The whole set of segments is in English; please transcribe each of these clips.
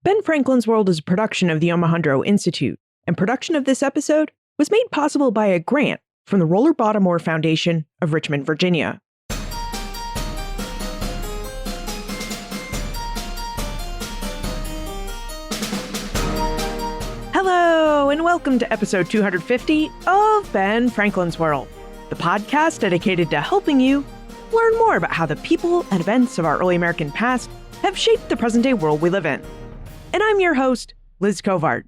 Ben Franklin's World is a production of the Omohundro Institute, and production of this episode was made possible by a grant from the Roller Baltimore Foundation of Richmond, Virginia. Hello, and welcome to episode 250 of Ben Franklin's World, the podcast dedicated to helping you learn more about how the people and events of our early American past have shaped the present-day world we live in. And I'm your host, Liz Covart.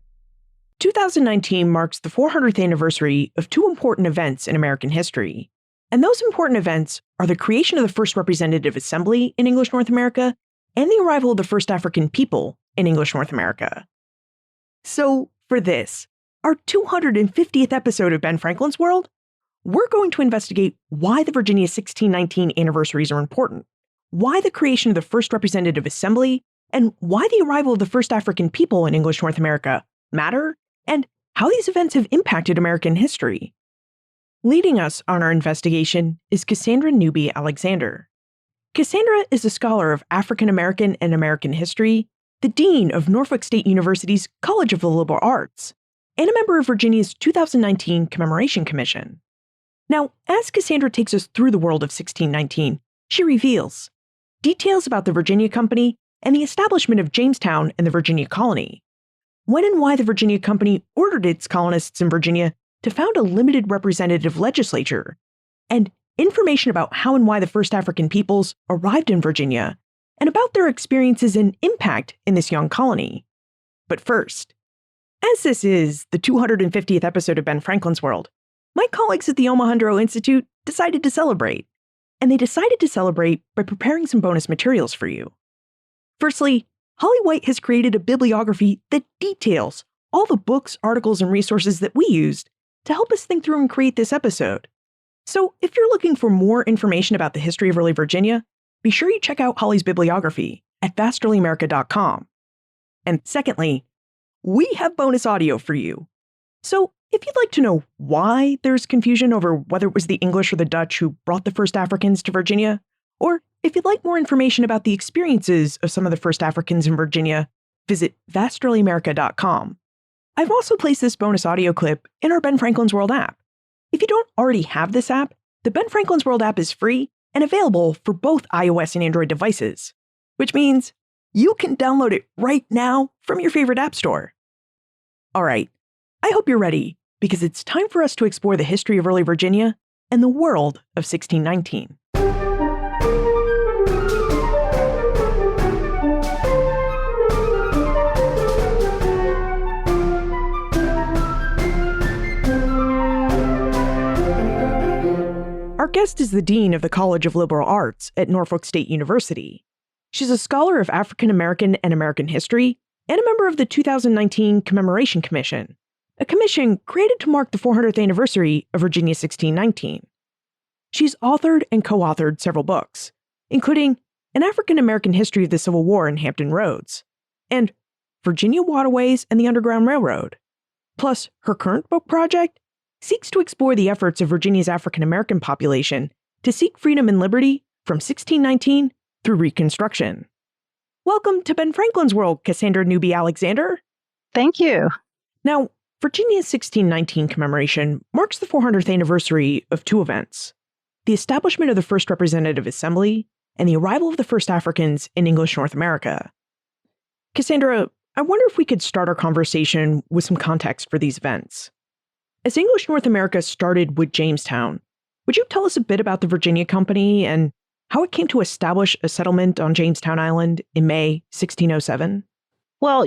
2019 marks the 400th anniversary of two important events in American history. And those important events are the creation of the first representative assembly in English North America and the arrival of the first African people in English North America. So for this, our 250th episode of Ben Franklin's World, we're going to investigate why the Virginia 1619 anniversaries are important, why the creation of the first representative assembly, and why the arrival of the first African people in English North America matter, and how these events have impacted American history. Leading us on our investigation is Cassandra Newby Alexander. Cassandra is a scholar of African American and American history, the dean of Norfolk State University's College of the Liberal Arts, and a member of Virginia's 2019 Commemoration Commission. Now, as Cassandra takes us through the world of 1619, she reveals details about the Virginia Company and the establishment of Jamestown and the Virginia colony, when and why the Virginia Company ordered its colonists in Virginia to found a limited representative legislature, and information about how and why the first African peoples arrived in Virginia, and about their experiences and impact in this young colony. But first, as this is the 250th episode of Ben Franklin's World, my colleagues at the Omohundro Institute decided to celebrate. And they decided to celebrate by preparing some bonus materials for you. Firstly, Holly White has created a bibliography that details all the books, articles, and resources that we used to help us think through and create this episode. So if you're looking for more information about the history of early Virginia, be sure you check out Holly's bibliography at vastearlyamerica.com. And secondly, we have bonus audio for you. So if you'd like to know why there's confusion over whether it was the English or the Dutch who brought the first Africans to Virginia, or if you'd like more information about the experiences of some of the first Africans in Virginia, visit vastearlyamerica.com. I've also placed this bonus audio clip in our Ben Franklin's World app. If you don't already have this app, the Ben Franklin's World app is free and available for both iOS and Android devices, which means you can download it right now from your favorite app store. All right, I hope you're ready, because it's time for us to explore the history of early Virginia and the world of 1619. Our guest is the dean of the College of Liberal Arts at Norfolk State University. She's a scholar of African American and American history and a member of the 2019 Commemoration Commission, a commission created to mark the 400th anniversary of Virginia 1619. She's authored and co-authored several books, including An African American History of the Civil War in Hampton Roads and Virginia Waterways and the Underground Railroad. Plus, her current book project seeks to explore the efforts of Virginia's African American population to seek freedom and liberty from 1619 through Reconstruction. Welcome to Ben Franklin's World, Cassandra Newby Alexander. Thank you. Now, Virginia's 1619 commemoration marks the 400th anniversary of two events: the establishment of the first representative assembly and the arrival of the first Africans in English North America. Cassandra, I wonder if we could start our conversation with some context for these events. As English North America started with Jamestown, would you tell us a bit about the Virginia Company and how it came to establish a settlement on Jamestown Island in May 1607? Well,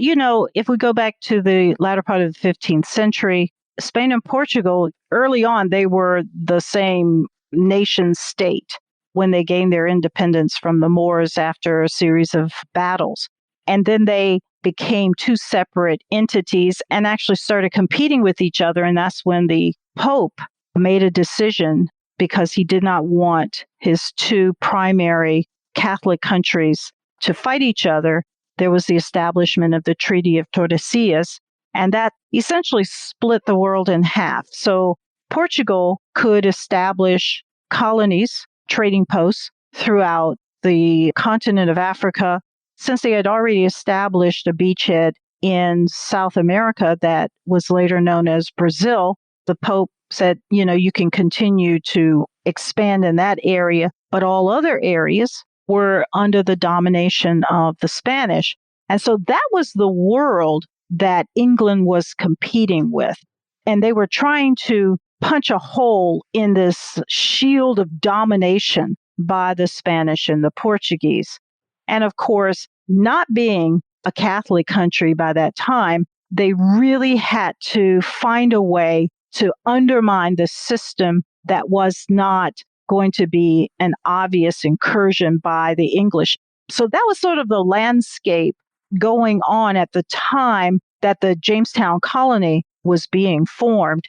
if we go back to the latter part of the 15th century, Spain and Portugal, early on, they were the same nation state when they gained their independence from the Moors after a series of battles. And then they became two separate entities and actually started competing with each other. And that's when the Pope made a decision, because he did not want his two primary Catholic countries to fight each other. There was the establishment of the Treaty of Tordesillas, and that essentially split the world in half. So Portugal could establish colonies, trading posts throughout the continent of Africa, since they had already established a beachhead in South America that was later known as Brazil, the Pope said, you can continue to expand in that area, but all other areas were under the domination of the Spanish. And so that was the world that England was competing with. And they were trying to punch a hole in this shield of domination by the Spanish and the Portuguese. And of course, not being a Catholic country by that time, they really had to find a way to undermine the system that was not going to be an obvious incursion by the English. So that was sort of the landscape going on at the time that the Jamestown colony was being formed.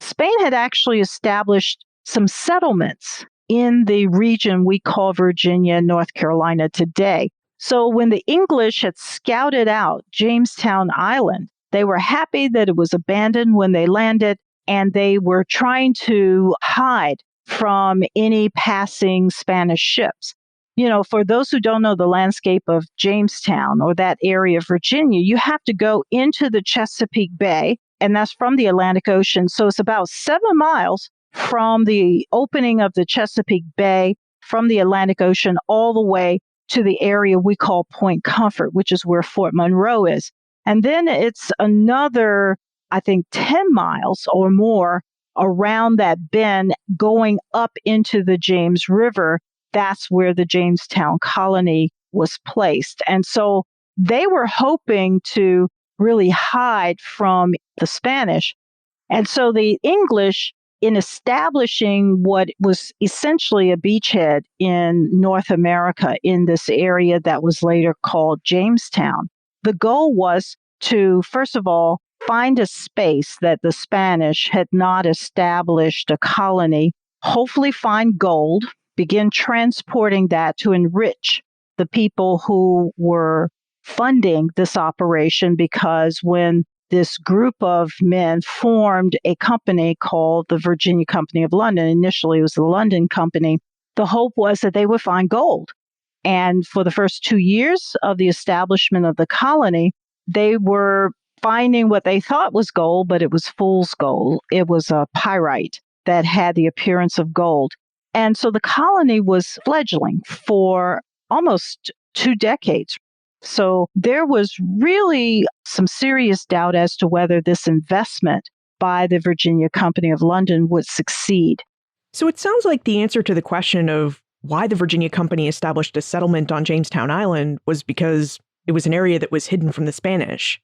Spain had actually established some settlements in the region we call Virginia and North Carolina today. So when the English had scouted out Jamestown Island, they were happy that it was abandoned when they landed, and they were trying to hide from any passing Spanish ships. For those who don't know the landscape of Jamestown or that area of Virginia, you have to go into the Chesapeake Bay, and that's from the Atlantic Ocean. So it's about 7 miles from the opening of the Chesapeake Bay from the Atlantic Ocean all the way to the area we call Point Comfort, which is where Fort Monroe is. And then it's another, I think, 10 miles or more around that bend going up into the James River. That's where the Jamestown colony was placed. And so they were hoping to really hide from the Spanish. And so the English, in establishing what was essentially a beachhead in North America in this area that was later called Jamestown, the goal was to, first of all, find a space that the Spanish had not established a colony, hopefully find gold, begin transporting that to enrich the people who were funding this operation, because when this group of men formed a company called the Virginia Company of London, initially it was the London Company, the hope was that they would find gold. And for the first 2 years of the establishment of the colony, they were finding what they thought was gold, but it was fool's gold. It was a pyrite that had the appearance of gold. And so the colony was fledgling for almost 2 decades. So there was really some serious doubt as to whether this investment by the Virginia Company of London would succeed. So it sounds like the answer to the question of why the Virginia Company established a settlement on Jamestown Island was because it was an area that was hidden from the Spanish.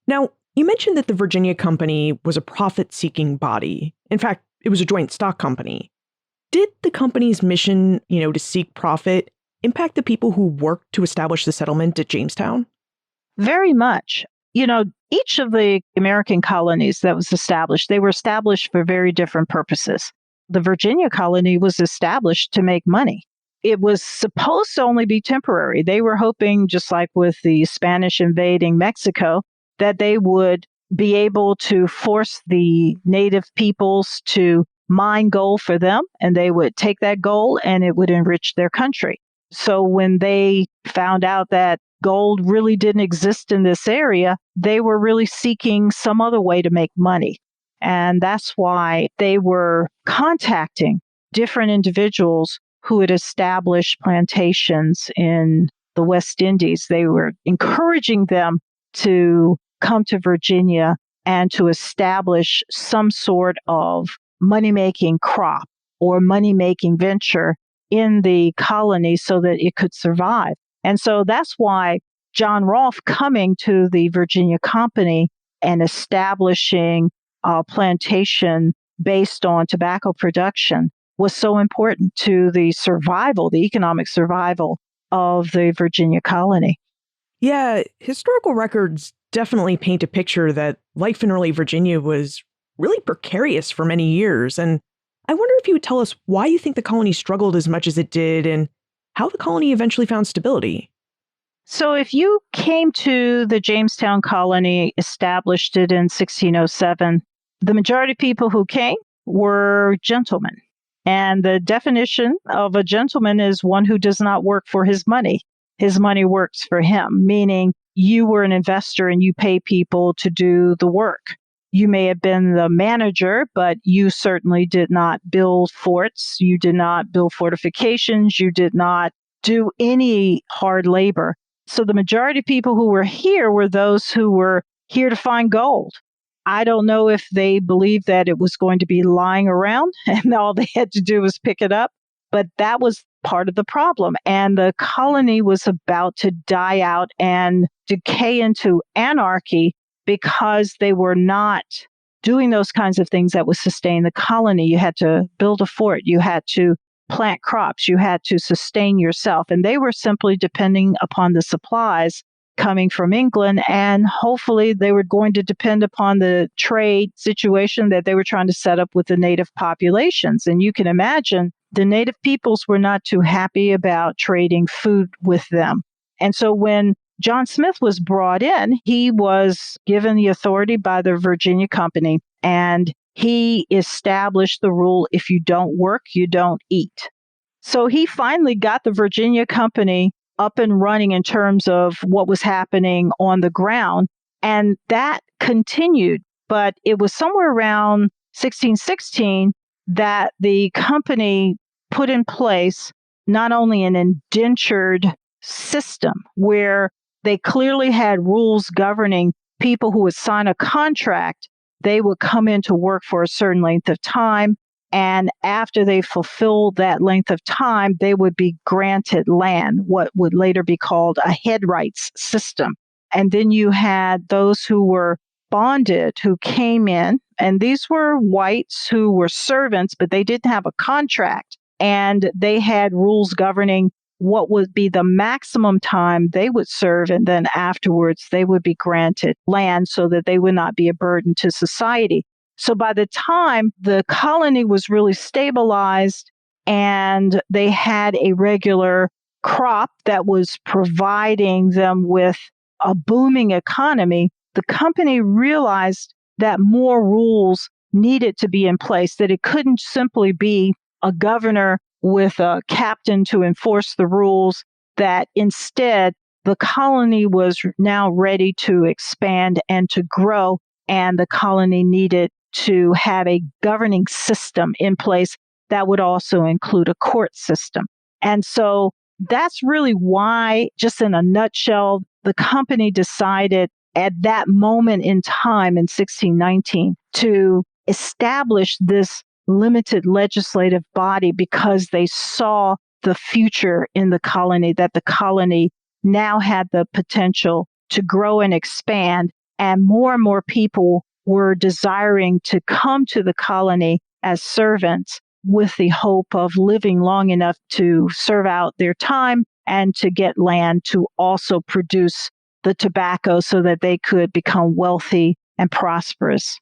Now, you mentioned that the Virginia Company was a profit-seeking body. In fact, it was a joint stock company. Did the company's mission, to seek profit, impact the people who worked to establish the settlement at Jamestown? Very much. Each of the American colonies that was established, they were established for very different purposes. The Virginia colony was established to make money. It was supposed to only be temporary. They were hoping, just like with the Spanish invading Mexico, that they would be able to force the native peoples to mine gold for them, and they would take that gold and it would enrich their country. So when they found out that gold really didn't exist in this area, they were really seeking some other way to make money. And that's why they were contacting different individuals who had established plantations in the West Indies. They were encouraging them to come to Virginia and to establish some sort of money-making crop or money-making venture in the colony so that it could survive. And so that's why John Rolfe coming to the Virginia Company and establishing a plantation based on tobacco production was so important to the survival, the economic survival of the Virginia colony. Yeah, historical records definitely paint a picture that life in early Virginia was really precarious for many years. And I wonder if you would tell us why you think the colony struggled as much as it did and how the colony eventually found stability. So if you came to the Jamestown colony, established it in 1607, the majority of people who came were gentlemen. And the definition of a gentleman is one who does not work for his money. his money works for him, meaning you were an investor and you pay people to do the work. You may have been the manager, but you certainly did not build forts. You did not build fortifications. You did not do any hard labor. So the majority of people who were here were those who were here to find gold. I don't know if they believed that it was going to be lying around and all they had to do was pick it up, but that was part of the problem. And the colony was about to die out and decay into anarchy because they were not doing those kinds of things that would sustain the colony. You had to build a fort. You had to plant crops. You had to sustain yourself. And they were simply depending upon the supplies coming from England. And hopefully they were going to depend upon the trade situation that they were trying to set up with the native populations. And you can imagine the native peoples were not too happy about trading food with them. And so when John Smith was brought in, he was given the authority by the Virginia Company, and he established the rule, if you don't work, you don't eat. So he finally got the Virginia Company up and running in terms of what was happening on the ground, and that continued. But it was somewhere around 1616 that the company put in place not only an indentured system where they clearly had rules governing people who would sign a contract. They would come in to work for a certain length of time. And after they fulfilled that length of time, they would be granted land, what would later be called a head rights system. And then you had those who were bonded who came in, and these were whites who were servants, but they didn't have a contract. And they had rules governing what would be the maximum time they would serve, and then afterwards they would be granted land so that they would not be a burden to society. So by the time the colony was really stabilized and they had a regular crop that was providing them with a booming economy, the company realized that more rules needed to be in place, that it couldn't simply be a governor with a captain to enforce the rules, that instead the colony was now ready to expand and to grow, and the colony needed to have a governing system in place that would also include a court system. And so that's really why, just in a nutshell, the company decided at that moment in time in 1619 to establish this limited legislative body, because they saw the future in the colony, that the colony now had the potential to grow and expand, and more people were desiring to come to the colony as servants with the hope of living long enough to serve out their time and to get land to also produce the tobacco so that they could become wealthy and prosperous.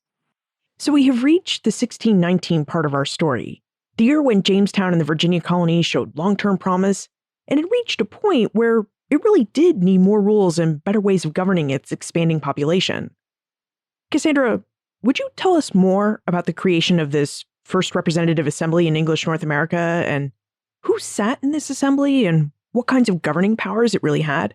So we have reached the 1619 part of our story, the year when Jamestown and the Virginia colony showed long-term promise, and it reached a point where it really did need more rules and better ways of governing its expanding population. Cassandra, would you tell us more about the creation of this first representative assembly in English North America, and who sat in this assembly and what kinds of governing powers it really had?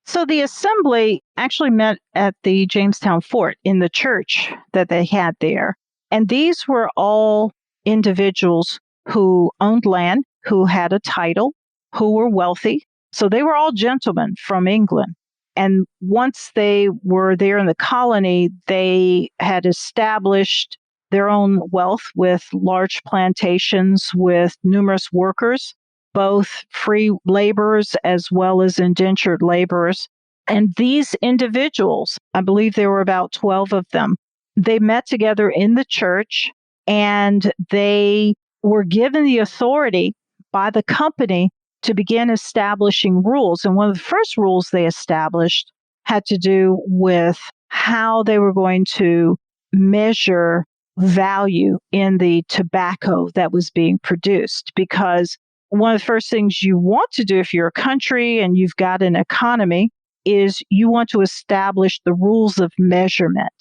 So the assembly actually met at the Jamestown fort in the church that they had there. And these were all individuals who owned land, who had a title, who were wealthy. So they were all gentlemen from England. And once they were there in the colony, they had established their own wealth with large plantations with numerous workers, both free laborers as well as indentured laborers. And these individuals, I believe there were about 12 of them, they met together in the church, and they were given the authority by the company to begin establishing rules. And one of the first rules they established had to do with how they were going to measure value in the tobacco that was being produced. Because one of the first things you want to do if you're a country and you've got an economy is you want to establish the rules of measurement.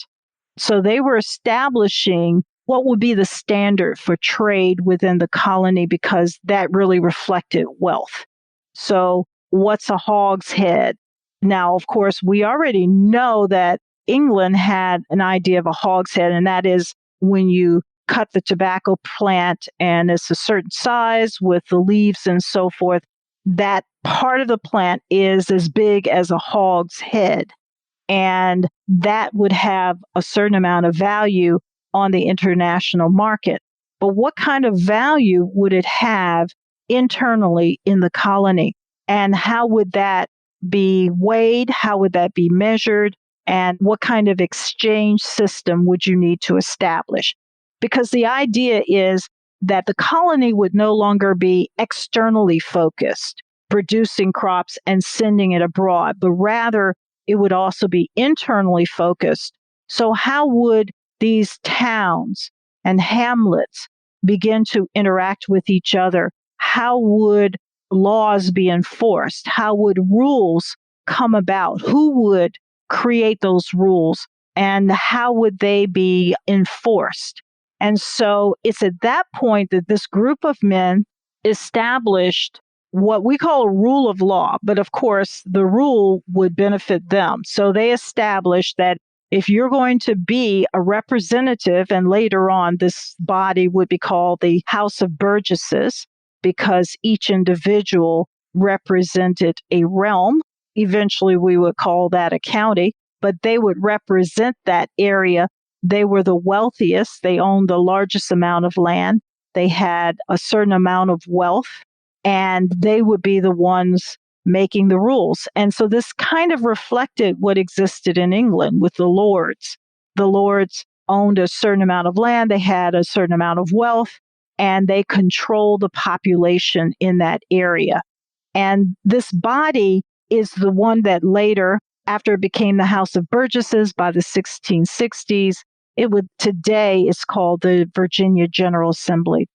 So they were establishing what would be the standard for trade within the colony, because that really reflected wealth. So what's a hogshead? Now, of course, we already know that England had an idea of a hogshead, and that is when you cut the tobacco plant and it's a certain size with the leaves and so forth, that part of the plant is as big as a hog's head. And that would have a certain amount of value on the international market. But what kind of value would it have internally in the colony? And how would that be weighed? How would that be measured? And what kind of exchange system would you need to establish? Because the idea is that the colony would no longer be externally focused, producing crops and sending it abroad, but rather it would also be internally focused. So, how would these towns and hamlets begin to interact with each other? How would laws be enforced? How would rules come about? Who would create those rules? And how would they be enforced? And so it's at that point that this group of men established what we call a rule of law. But of course, the rule would benefit them. So they established that if you're going to be a representative, and later on, this body would be called the House of Burgesses, because each individual represented a realm. Eventually, we would call that a county, but they would represent that area. They were the wealthiest. They owned the largest amount of land. They had a certain amount of wealth, and they would be the ones making the rules. And so this kind of reflected what existed in England with the lords. The lords owned a certain amount of land, they had a certain amount of wealth, and they controlled the population in that area. And this body is the one that later, after it became the House of Burgesses by the 1660s, it would today is called the Virginia General Assembly.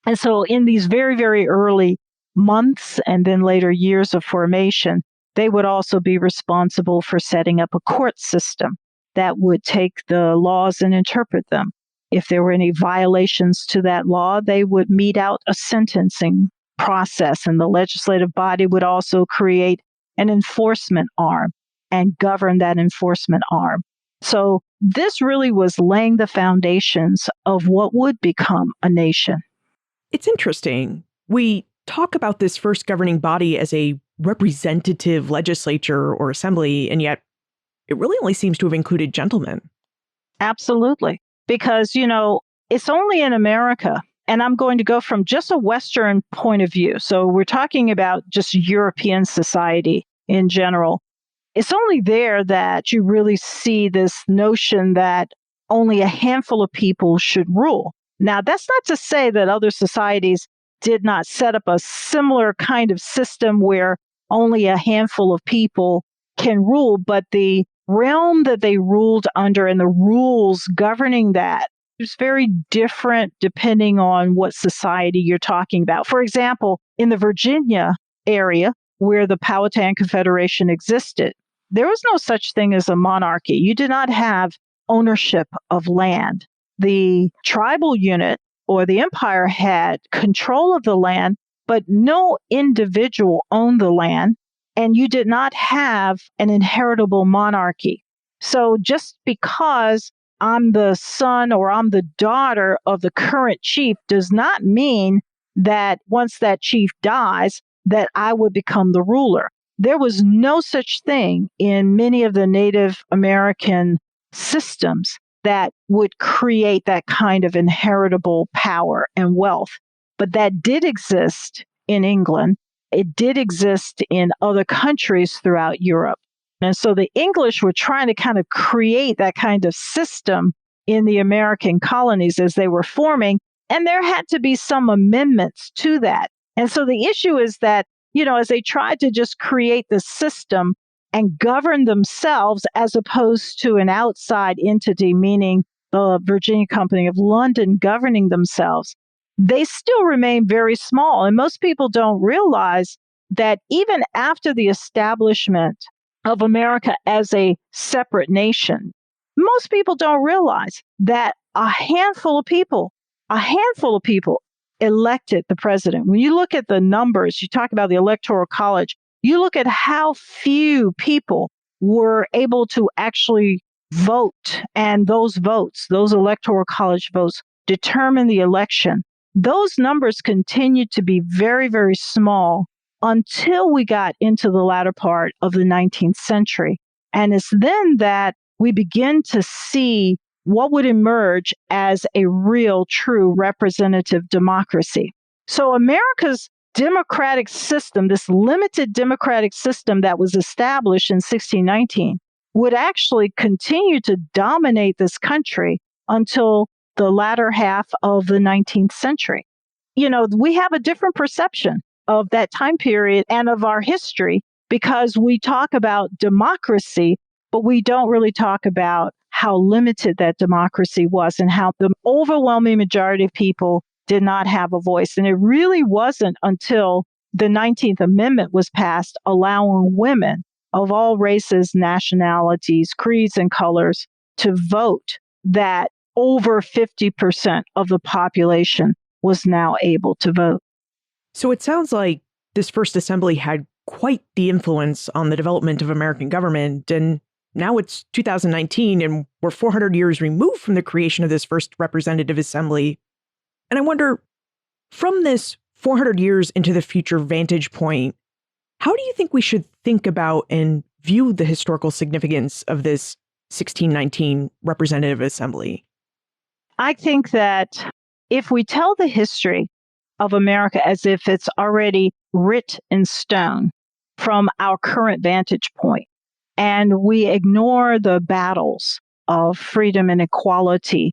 And so in these very, very early months and then later years of formation, they would also be responsible for setting up a court system that would take the laws and interpret them. If there were any violations to that law, they would mete out a sentencing process, and the legislative body would also create an enforcement arm and govern that enforcement arm. So this really was laying the foundations of what would become a nation. It's interesting. We talk about this first governing body as a representative legislature or assembly, and yet it really only seems to have included gentlemen. Absolutely. Because, it's only in America, and I'm going to go from just a Western point of view. So we're talking about just European society in general. It's only there that you really see this notion that only a handful of people should rule. Now, that's not to say that other societies did not set up a similar kind of system where only a handful of people can rule, but the realm that they ruled under and the rules governing that is very different depending on what society you're talking about. For example, in the Virginia area where the Powhatan Confederation existed, there was no such thing as a monarchy. You did not have ownership of land. The tribal unit or the empire had control of the land, but no individual owned the land, and you did not have an inheritable monarchy. So just because I'm the son or I'm the daughter of the current chief does not mean that once that chief dies, that I would become the ruler. There was no such thing in many of the Native American systems that would create that kind of inheritable power and wealth. But that did exist in England. It did exist in other countries throughout Europe. And so the English were trying to kind of create that kind of system in the American colonies as they were forming. And there had to be some amendments to that. And so the issue is that, as they tried to just create the system and govern themselves as opposed to an outside entity, meaning the Virginia Company of London governing themselves, they still remain very small. And most people don't realize that even after the establishment of America as a separate nation, most people don't realize that a handful of people elected the president. When you look at the numbers, you talk about the Electoral College, You look at how few people were able to actually vote, and those votes, those electoral college votes, determine the election. Those numbers continued to be very, very small until we got into the latter part of the 19th century. And it's then that we begin to see what would emerge as a real, true representative democracy. So America's democratic system, this limited democratic system that was established in 1619, would actually continue to dominate this country until the latter half of the 19th century. You know, we have a different perception of that time period and of our history because we talk about democracy, but we don't really talk about how limited that democracy was and how the overwhelming majority of people did not have a voice. And it really wasn't until the 19th Amendment was passed, allowing women of all races, nationalities, creeds, and colors to vote, that over 50% of the population was now able to vote. So it sounds like this first assembly had quite the influence on the development of American government. And now it's 2019 and we're 400 years removed from the creation of this first representative assembly. And I wonder, from this 400 years into the future vantage point, how do you think we should think about and view the historical significance of this 1619 representative assembly? I think that if we tell the history of America as if it's already writ in stone from our current vantage point, and we ignore the battles of freedom and equality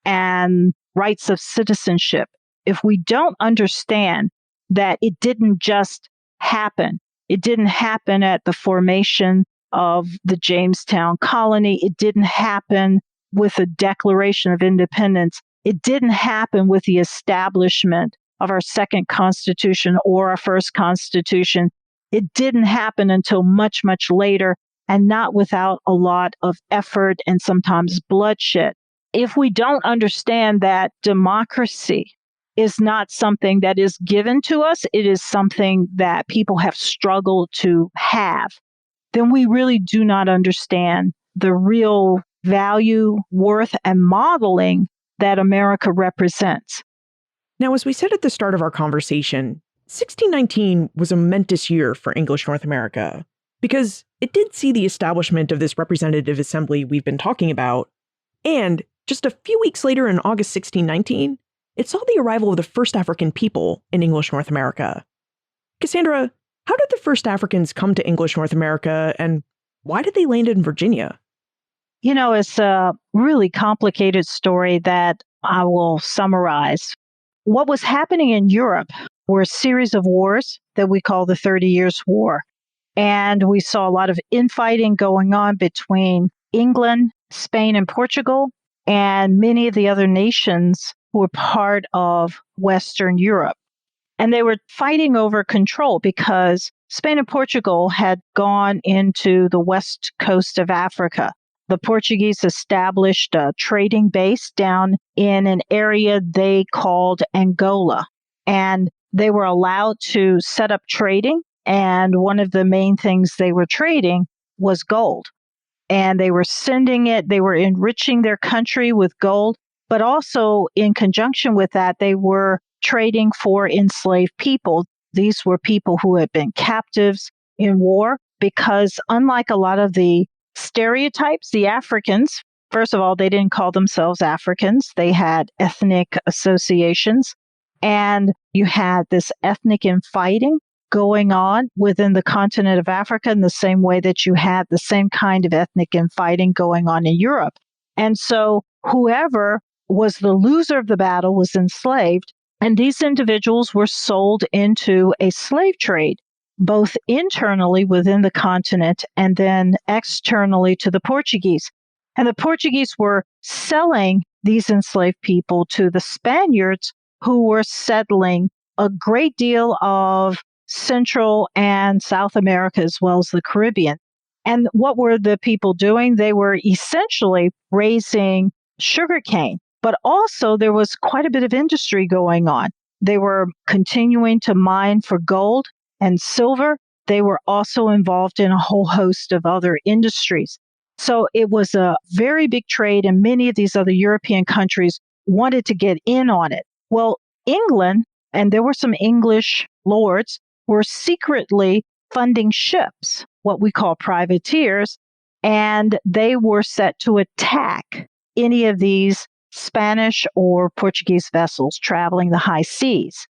and rights of citizenship, if we don't understand that it didn't just happen, it didn't happen at the formation of the Jamestown colony, it didn't happen with the Declaration of Independence, it didn't happen with the establishment of our second Constitution or our first Constitution. It didn't happen until much, much later, and not without a lot of effort and sometimes bloodshed. If we don't understand that democracy is not something that is given to us, it is something that people have struggled to have, then we really do not understand the real value, worth, and modeling that America represents. Now, as we said at the start of our conversation, 1619 was a momentous year for English North America because it did see the establishment of this representative assembly we've been talking about. And just a few weeks later in August 1619, it saw the arrival of the first African people in English North America. Cassandra, how did the first Africans come to English North America and why did they land in Virginia? You know, it's a really complicated story that I will summarize. What was happening in Europe were a series of wars that we call the 30 Years' War. And we saw a lot of infighting going on between England, Spain, and Portugal, and many of the other nations who were part of Western Europe. And they were fighting over control because Spain and Portugal had gone into the west coast of Africa. The Portuguese established a trading base down in an area they called Angola. And they were allowed to set up trading. And one of the main things they were trading was gold. And they were sending it, they were enriching their country with gold. But also in conjunction with that, they were trading for enslaved people. These were people who had been captives in war because unlike a lot of the stereotypes, the Africans, first of all, they didn't call themselves Africans. They had ethnic associations. And you had this ethnic infighting going on within the continent of Africa in the same way that you had the same kind of ethnic infighting going on in Europe. And so whoever was the loser of the battle was enslaved, and these individuals were sold into a slave trade, both internally within the continent and then externally to the Portuguese. And the Portuguese were selling these enslaved people to the Spaniards who were settling a great deal of Central and South America as well as the Caribbean. And what were the people doing? They were essentially raising sugarcane, but also there was quite a bit of industry going on. They were continuing to mine for gold and silver. they were also involved in a whole host of other industries. So it was a very big trade, and many of these other European countries wanted to get in on it. Well, England, and there were some English lords, were secretly funding ships, what we call privateers, and they were set to attack any of these Spanish or Portuguese vessels traveling the high seas.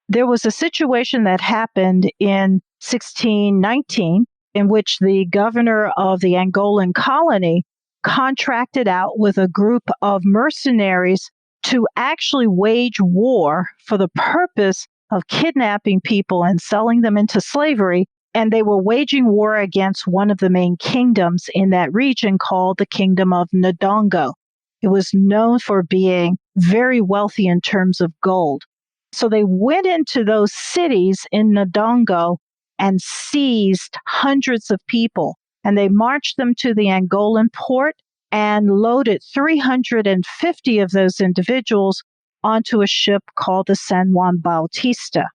There was a situation that happened in 1619 in which the governor of the Angolan colony contracted out with a group of mercenaries to actually wage war for the purpose of kidnapping people and selling them into slavery. And they were waging war against one of the main kingdoms in that region called the Kingdom of Ndongo. It was known for being very wealthy in terms of gold. So they went into those cities in Ndongo and seized hundreds of people. And they marched them to the Angolan port and loaded 350 of those individuals onto a ship called the San Juan Bautista.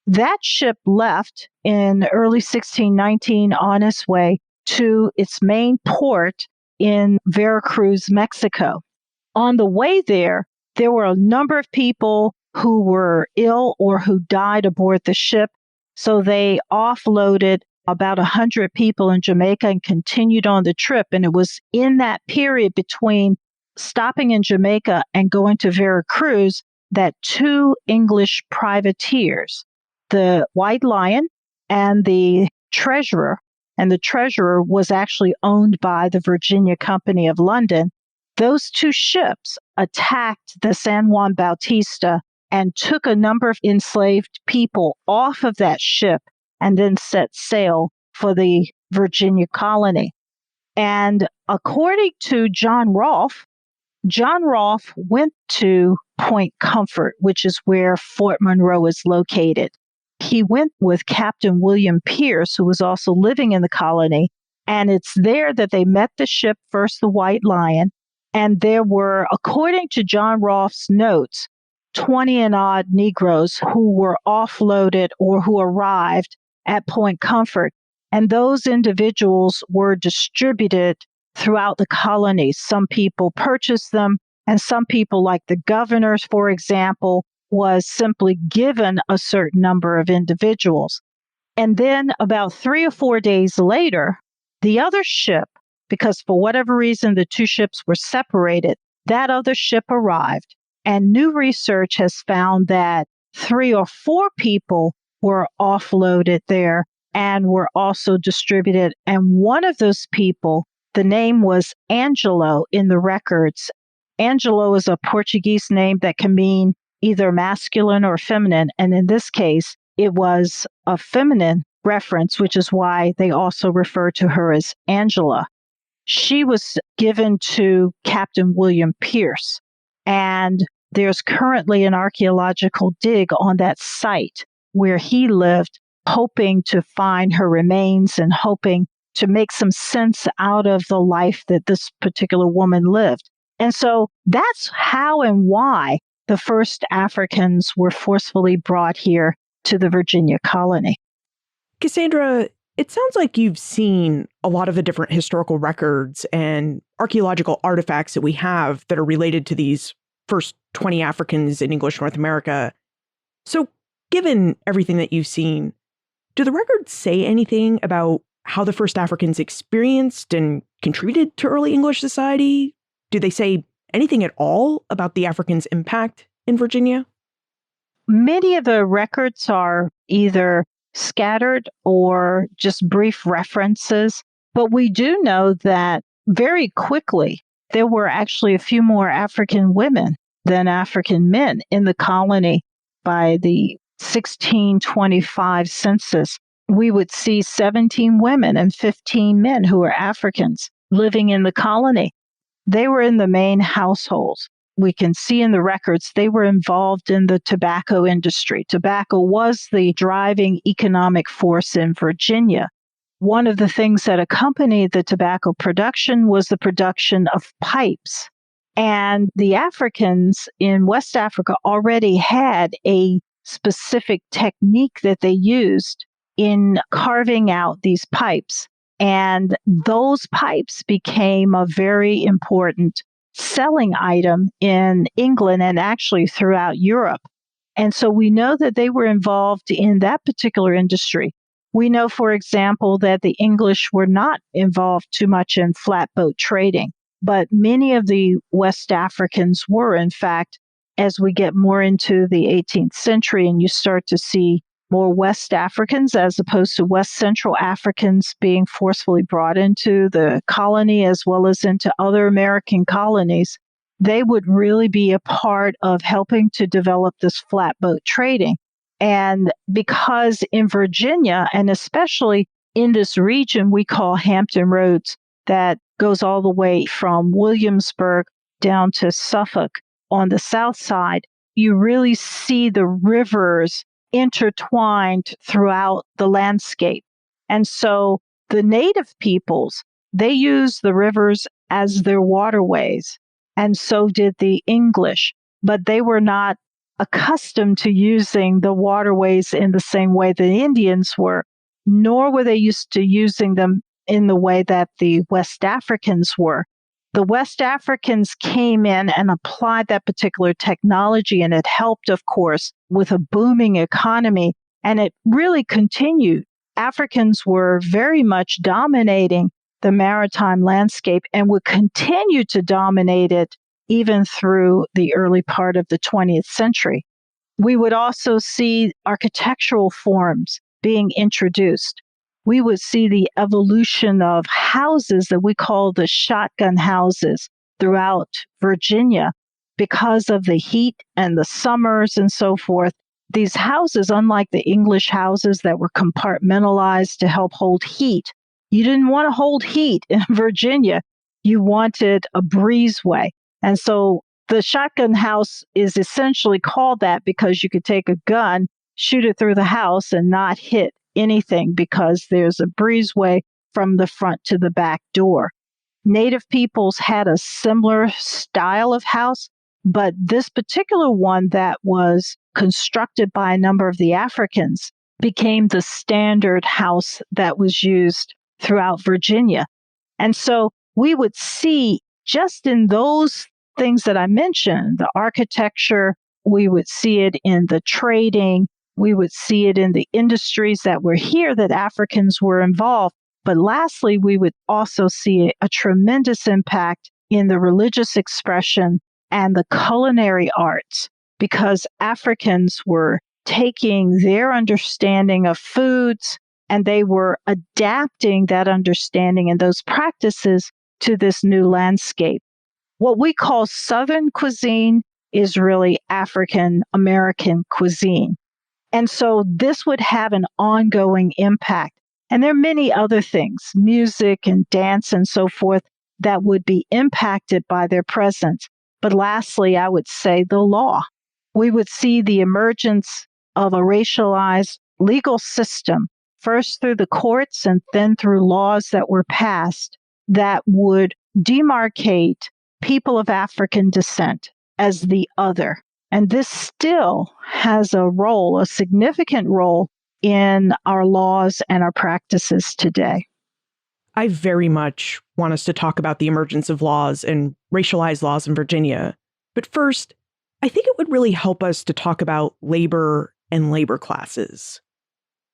That ship left in early 1619 on its way to its main port in Veracruz, Mexico. On the way there were a number of people who were ill or who died aboard the ship. So they offloaded about 100 people in Jamaica and continued on the trip. And it was in that period between stopping in Jamaica and going to Veracruz that two English privateers, the White Lion and the Treasurer was actually owned by the Virginia Company of London. Those two ships attacked the San Juan Bautista and took a number of enslaved people off of that ship and then set sail for the Virginia colony. And according to John Rolfe went to Point Comfort, which is where Fort Monroe is located. He went with Captain William Pierce, who was also living in the colony, and it's there that they met the ship, first the White Lion, and there were, according to John Rolfe's notes, 20 and odd Negroes who were offloaded or who arrived at Point Comfort. And those individuals were distributed throughout the colonies. Some people purchased them, and some people, like the governors, for example, was simply given a certain number of individuals. And then about 3 or 4 days later, the other ship, because for whatever reason the two ships were separated, that other ship arrived. And new research has found that 3 or 4 people were offloaded there and were also distributed. And one of those people, the name was Angelo in the records. Angelo is a Portuguese name that can mean either masculine or feminine. And in this case, it was a feminine reference, which is why they also refer to her as Angela. She was given to Captain William Pierce. And there's currently an archaeological dig on that site where he lived, hoping to find her remains and hoping to make some sense out of the life that this particular woman lived. And so that's how and why the first Africans were forcefully brought here to the Virginia colony. Cassandra, it sounds like you've seen a lot of the different historical records and archaeological artifacts that we have that are related to these first 20 Africans in English North America. So, given everything that you've seen, do the records say anything about how the first Africans experienced and contributed to early English society? Do they say anything at all about the Africans' impact in Virginia? Many of the records are either scattered or just brief references, but we do know that very quickly there were actually a few more African women than African men in the colony. By the 1625 census, we would see 17 women and 15 men who were Africans living in the colony. They were in the main households. We can see in the records they were involved in the tobacco industry. Tobacco was the driving economic force in Virginia. One of the things that accompanied the tobacco production was the production of pipes. And the Africans in West Africa already had a specific technique that they used in carving out these pipes. And those pipes became a very important selling item in England and actually throughout Europe. And so we know that they were involved in that particular industry. We know, for example, that the English were not involved too much in flatboat trading, but many of the West Africans were. In fact, as we get more into the 18th century and you start to see more West Africans as opposed to West Central Africans being forcefully brought into the colony as well as into other American colonies, they would really be a part of helping to develop this flatboat trading. And because in Virginia, and especially in this region we call Hampton Roads, that goes all the way from Williamsburg down to Suffolk on the south side, you really see the rivers intertwined throughout the landscape. And so the native peoples, they use the rivers as their waterways, and so did the English, but they were not accustomed to using the waterways in the same way the Indians were, nor were they used to using them in the way that the West Africans were. The West Africans came in and applied that particular technology, and it helped, of course, with a booming economy, and it really continued. Africans were very much dominating the maritime landscape and would continue to dominate it even through the early part of the 20th century. We would also see architectural forms being introduced. We would see the evolution of houses that we call the shotgun houses throughout Virginia because of the heat and the summers and so forth. These houses, unlike the English houses that were compartmentalized to help hold heat, you didn't want to hold heat in Virginia. You wanted a breezeway. And so the shotgun house is essentially called that because you could take a gun, shoot it through the house, and not hit anything because there's a breezeway from the front to the back door. Native peoples had a similar style of house, but this particular one that was constructed by a number of the Africans became the standard house that was used throughout Virginia. And so we would see just in those things that I mentioned, the architecture, we would see it in the trading, we would see it in the industries that were here that Africans were involved. But lastly, we would also see a tremendous impact in the religious expression and the culinary arts, because Africans were taking their understanding of foods and they were adapting that understanding and those practices to this new landscape. What we call Southern cuisine is really African American cuisine. And so this would have an ongoing impact. And there are many other things, music and dance and so forth, that would be impacted by their presence. But lastly, I would say the law. We would see the emergence of a racialized legal system, first through the courts and then through laws that were passed that would demarcate people of African descent as the other. And this still has a role, a significant role in our laws and our practices today. I very much want us to talk about the emergence of laws and racialized laws in Virginia. But first, I think it would really help us to talk about labor and labor classes.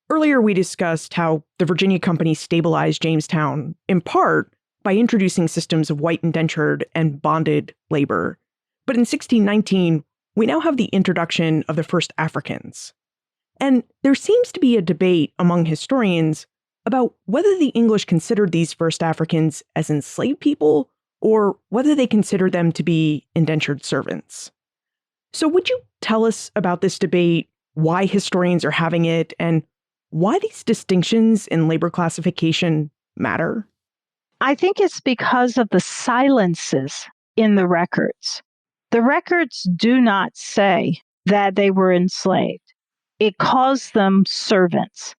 Earlier, we discussed how the Virginia Company stabilized Jamestown, in part by introducing systems of white indentured and bonded labor. But in 1619, we now have the introduction of the first Africans. And there seems to be a debate among historians about whether the English considered these first Africans as enslaved people or whether they considered them to be indentured servants. So would you tell us about this debate, why historians are having it, and why these distinctions in labor classification matter? I think it's because of the silences in the records. The records do not say that they were enslaved. It calls them servants.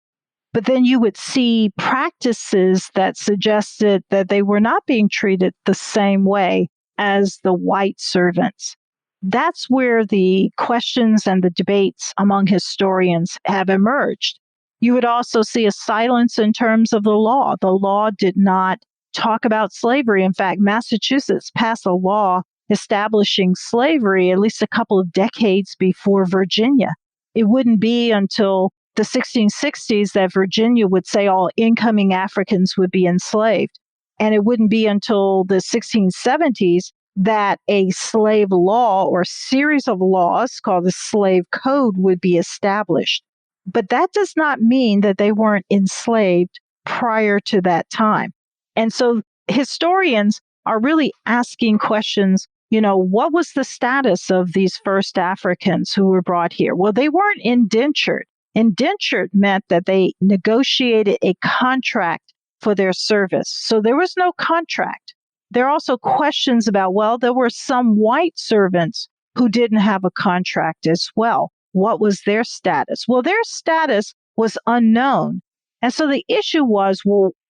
But then you would see practices that suggested that they were not being treated the same way as the white servants. That's where the questions and the debates among historians have emerged. You would also see a silence in terms of the law. The law did not talk about slavery. In fact, Massachusetts passed a law establishing slavery at least a couple of decades before Virginia. It wouldn't be until the 1660s that Virginia would say all incoming Africans would be enslaved. And it wouldn't be until the 1670s that a slave law or series of laws called the Slave Code would be established. But that does not mean that they weren't enslaved prior to that time. And so historians are really asking questions, what was the status of these first Africans who were brought here? Well, they weren't indentured. Indentured meant that they negotiated a contract for their service. So there was no contract. There are also questions about, there were some white servants who didn't have a contract as well. What was their status? Well, their status was unknown. And so the issue was,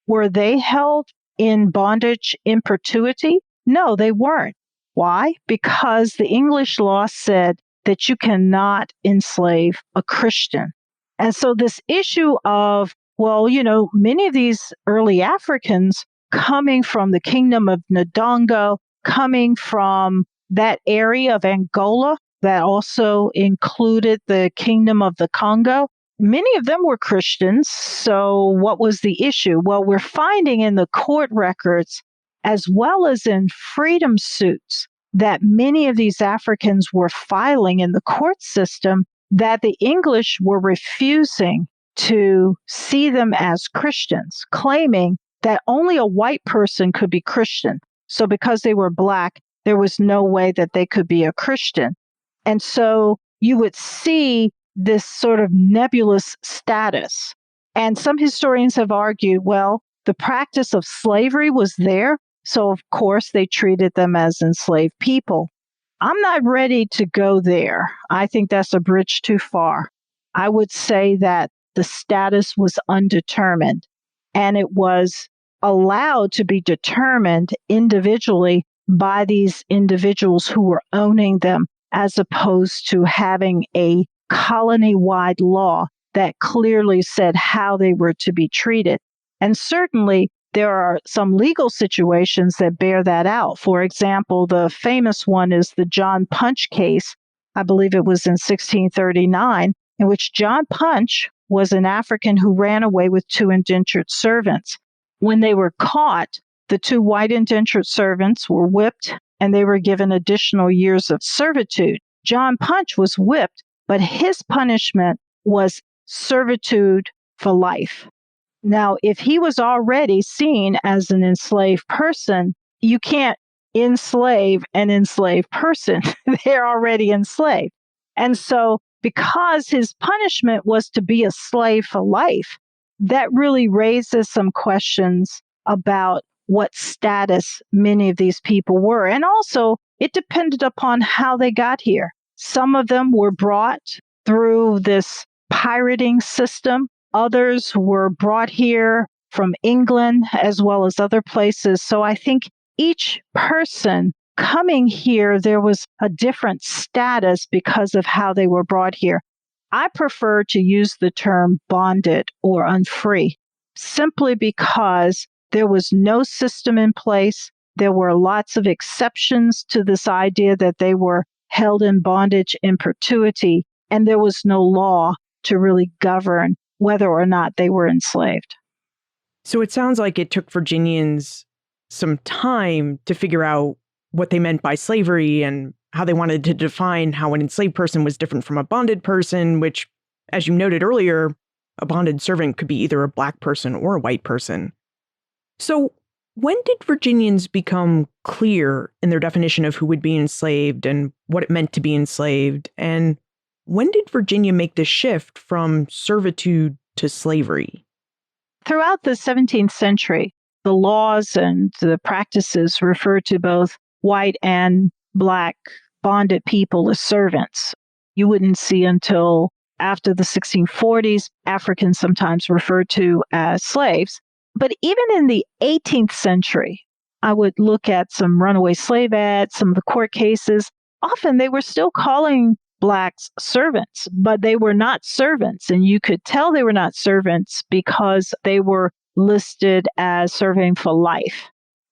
were they held in bondage in perpetuity? No, they weren't. Why? Because the English law said that you cannot enslave a Christian. And so this issue of, many of these early Africans coming from the kingdom of Ndongo, coming from that area of Angola that also included the kingdom of the Congo, many of them were Christians. So what was the issue? Well, we're finding in the court records, as well as in freedom suits, that many of these Africans were filing in the court system that the English were refusing to see them as Christians, claiming that only a white person could be Christian. So because they were Black, there was no way that they could be a Christian. And so you would see this sort of nebulous status. And some historians have argued, the practice of slavery was there, so of course they treated them as enslaved people. I'm not ready to go there. I think that's a bridge too far. I would say that the status was undetermined, and it was allowed to be determined individually by these individuals who were owning them, as opposed to having a colony-wide law that clearly said how they were to be treated. And certainly, there are some legal situations that bear that out. For example, the famous one is the John Punch case. I believe it was in 1639, in which John Punch was an African who ran away with two indentured servants. When they were caught, the two white indentured servants were whipped and they were given additional years of servitude. John Punch was whipped, but his punishment was servitude for life. Now, if he was already seen as an enslaved person, you can't enslave an enslaved person. They're already enslaved. And so, because his punishment was to be a slave for life, that really raises some questions about what status many of these people were. And also, it depended upon how they got here. Some of them were brought through this pirating system. Others were brought here from England as well as other places. So I think each person coming here, there was a different status because of how they were brought here. I prefer to use the term bonded or unfree, simply because there was no system in place. There were lots of exceptions to this idea that they were held in bondage in perpetuity, and there was no law to really govern whether or not they were enslaved. So it sounds like it took Virginians some time to figure out what they meant by slavery and how they wanted to define how an enslaved person was different from a bonded person, which, as you noted earlier, a bonded servant could be either a Black person or a white person. So when did Virginians become clear in their definition of who would be enslaved and what it meant to be enslaved? And when did Virginia make the shift from servitude to slavery? Throughout the 17th century, the laws and the practices referred to both white and Black bonded people as servants. You wouldn't see until after the 1640s, Africans sometimes referred to as slaves. But even in the 18th century, I would look at some runaway slave ads, some of the court cases. Often they were still calling blacks servants, but they were not servants. And you could tell they were not servants because they were listed as serving for life.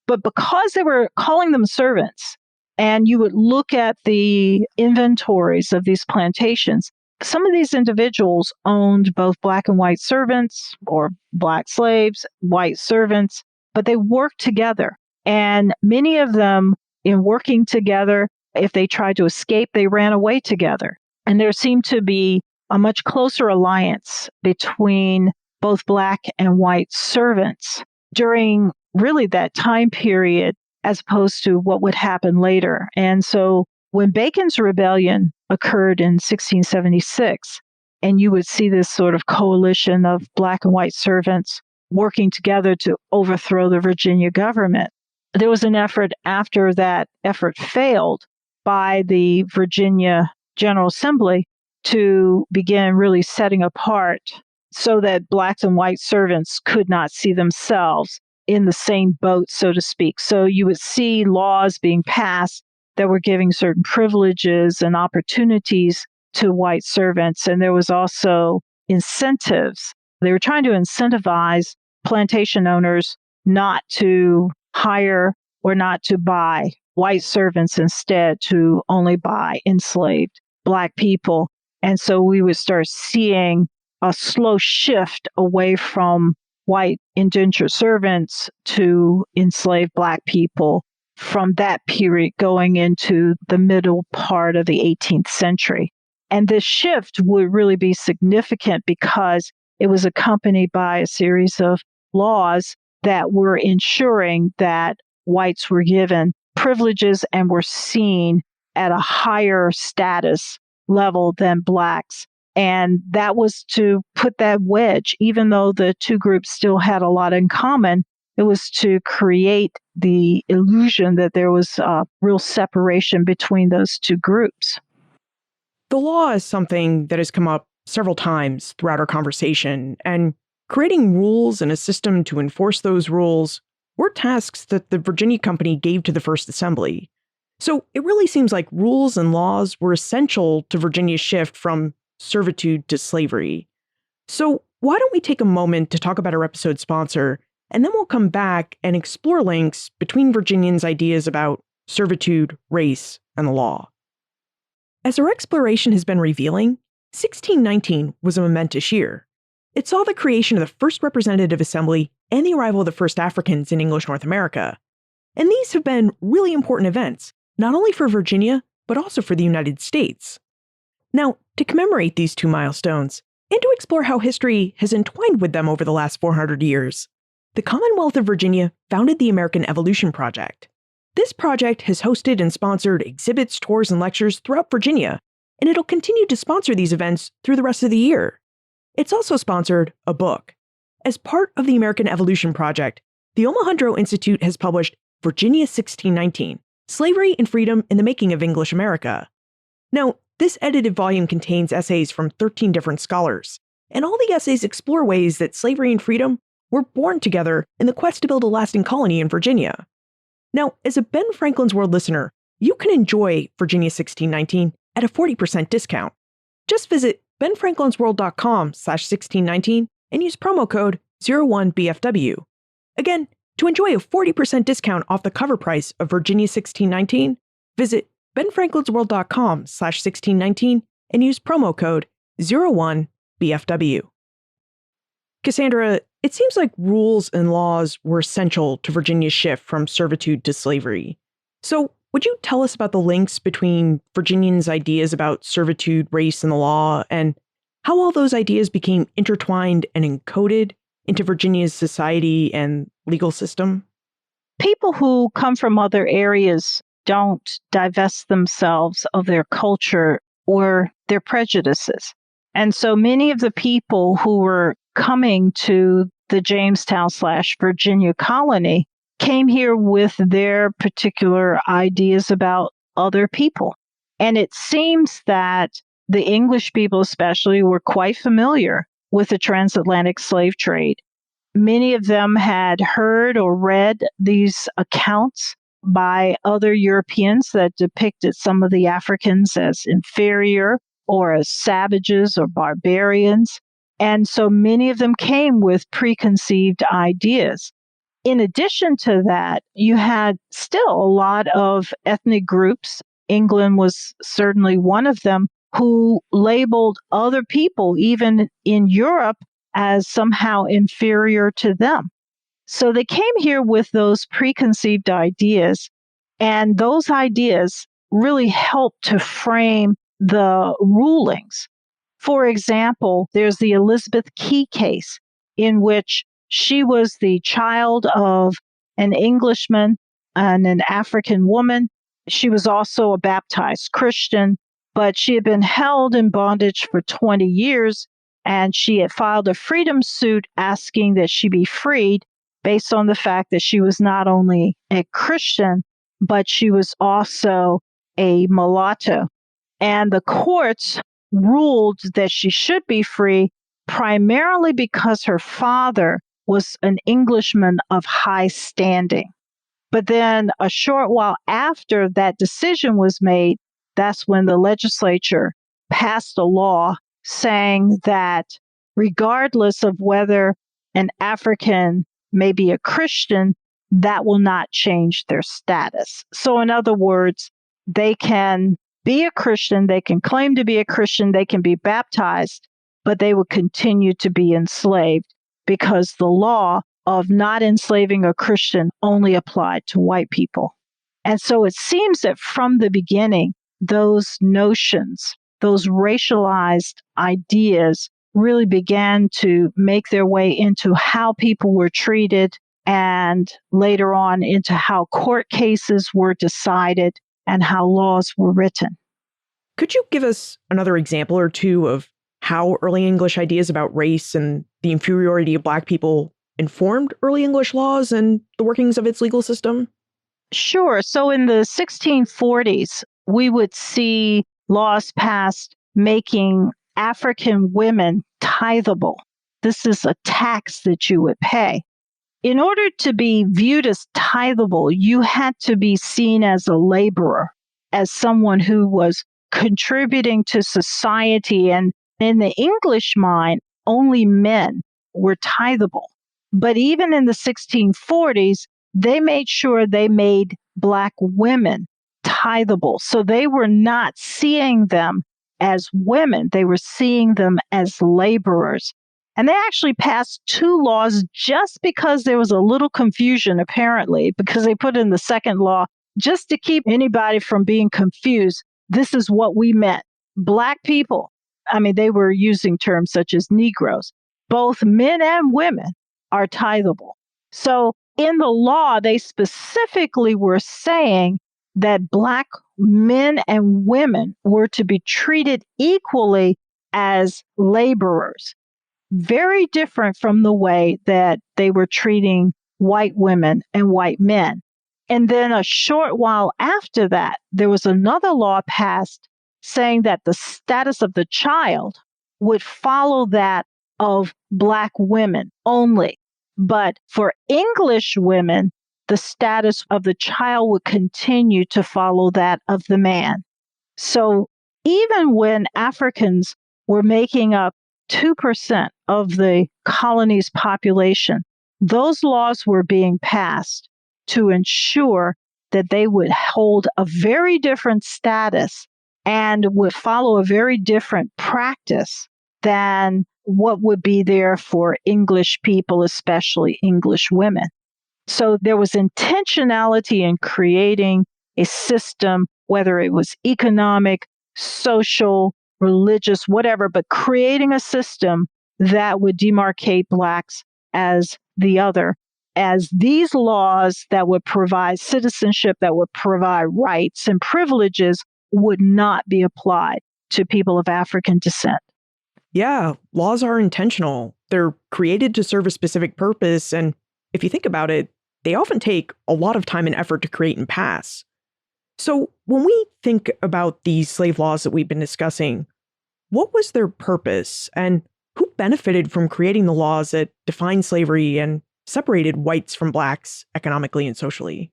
But because they were calling them servants, and you would look at the inventories of these plantations, some of these individuals owned both black and white servants or black slaves, white servants, but they worked together. And many of them, in working together, if they tried to escape, they ran away together. And there seemed to be a much closer alliance between both black and white servants during really that time period, as opposed to what would happen later. And so when Bacon's Rebellion occurred in 1676, and you would see this sort of coalition of black and white servants working together to overthrow the Virginia government, there was an effort after that effort failed by the Virginia General Assembly to begin really setting apart so that blacks and white servants could not see themselves in the same boat, so to speak. So you would see laws being passed that were giving certain privileges and opportunities to white servants. And there was also incentives. They were trying to incentivize plantation owners not to hire or not to buy white servants, instead to only buy enslaved black people. And so we would start seeing a slow shift away from white indentured servants to enslaved black people from that period going into the middle part of the 18th century. And this shift would really be significant because it was accompanied by a series of laws that were ensuring that whites were given privileges and were seen at a higher status level than blacks. And that was to put that wedge, even though the two groups still had a lot in common, it was to create the illusion that there was a real separation between those two groups. The law is something that has come up several times throughout our conversation, and creating rules and a system to enforce those rules were tasks that the Virginia Company gave to the First Assembly. So it really seems like rules and laws were essential to Virginia's shift from servitude to slavery. So why don't we take a moment to talk about our episode sponsor, and then we'll come back and explore links between Virginians' ideas about servitude, race, and the law. As our exploration has been revealing, 1619 was a momentous year. It saw the creation of the first representative assembly and the arrival of the first Africans in English North America. And these have been really important events, not only for Virginia, but also for the United States. Now, to commemorate these two milestones, and to explore how history has entwined with them over the last 400 years, the Commonwealth of Virginia founded the American Evolution Project. This project has hosted and sponsored exhibits, tours, and lectures throughout Virginia, and it'll continue to sponsor these events through the rest of the year. It's also sponsored a book. As part of the American Evolution Project, the Omohundro Institute has published Virginia 1619, Slavery and Freedom in the Making of English America. Now, this edited volume contains essays from 13 different scholars, and all the essays explore ways that slavery and freedom were born together in the quest to build a lasting colony in Virginia. Now, as a Ben Franklin's World listener, you can enjoy Virginia 1619 at a 40% discount. Just visit benfranklinsworld.com/1619 and use promo code 01BFW. Again, to enjoy a 40% discount off the cover price of Virginia 1619, visit benfranklinsworld.com/1619 and use promo code 01BFW. Cassandra, it seems like rules and laws were essential to Virginia's shift from servitude to slavery. So, would you tell us about the links between Virginians' ideas about servitude, race, and the law, and how all those ideas became intertwined and encoded into Virginia's society and legal system? People who come from other areas don't divest themselves of their culture or their prejudices. And so many of the people who were coming to the Jamestown/Virginia colony came here with their particular ideas about other people. And it seems that the English people especially were quite familiar with the transatlantic slave trade. Many of them had heard or read these accounts by other Europeans that depicted some of the Africans as inferior or as savages or barbarians. And so many of them came with preconceived ideas. In addition to that, you had still a lot of ethnic groups. England was certainly one of them who labeled other people, even in Europe, as somehow inferior to them. So they came here with those preconceived ideas, and those ideas really helped to frame the rulings. For example, there's the Elizabeth Key case, in which she was the child of an Englishman and an African woman. She was also a baptized Christian, but she had been held in bondage for 20 years, and she had filed a freedom suit asking that she be freed based on the fact that she was not only a Christian, but she was also a mulatto. And the courts ruled that she should be free primarily because her father was an Englishman of high standing. But then a short while after that decision was made, that's when the legislature passed a law saying that regardless of whether an African may be a Christian, that will not change their status. So, in other words, they can be a Christian, they can claim to be a Christian, they can be baptized, but they will continue to be enslaved because the law of not enslaving a Christian only applied to white people. And so it seems that from the beginning, those notions, those racialized ideas really began to make their way into how people were treated and later on into how court cases were decided and how laws were written. Could you give us another example or two of how early English ideas about race and the inferiority of Black people informed early English laws and the workings of its legal system? Sure. So in the 1640s, we would see laws passed making African women tithable. This is a tax that you would pay. In order to be viewed as tithable, you had to be seen as a laborer, as someone who was contributing to society. And in the English mind, only men were tithable. But even in the 1640s, they made sure they made Black women tithable. So they were not seeing them as women, they were seeing them as laborers. And they actually passed two laws just because there was a little confusion, apparently, because they put in the second law just to keep anybody from being confused. This is what we meant. Black people, I mean, they were using terms such as Negroes. Both men and women are tithable. So in the law, they specifically were saying that Black men and women were to be treated equally as laborers. Very different from the way that they were treating white women and white men. And then a short while after that, there was another law passed saying that the status of the child would follow that of Black women only. But for English women, the status of the child would continue to follow that of the man. So even when Africans were making up 2% of the colony's population, those laws were being passed to ensure that they would hold a very different status and would follow a very different practice than what would be there for English people, especially English women. So there was intentionality in creating a system, whether it was economic, social, religious, whatever, but creating a system that would demarcate Blacks as the other, as these laws that would provide citizenship, that would provide rights and privileges would not be applied to people of African descent. Yeah, laws are intentional. They're created to serve a specific purpose. And if you think about it, they often take a lot of time and effort to create and pass. So when we think about these slave laws that we've been discussing, what was their purpose and who benefited from creating the laws that defined slavery and separated whites from Blacks economically and socially?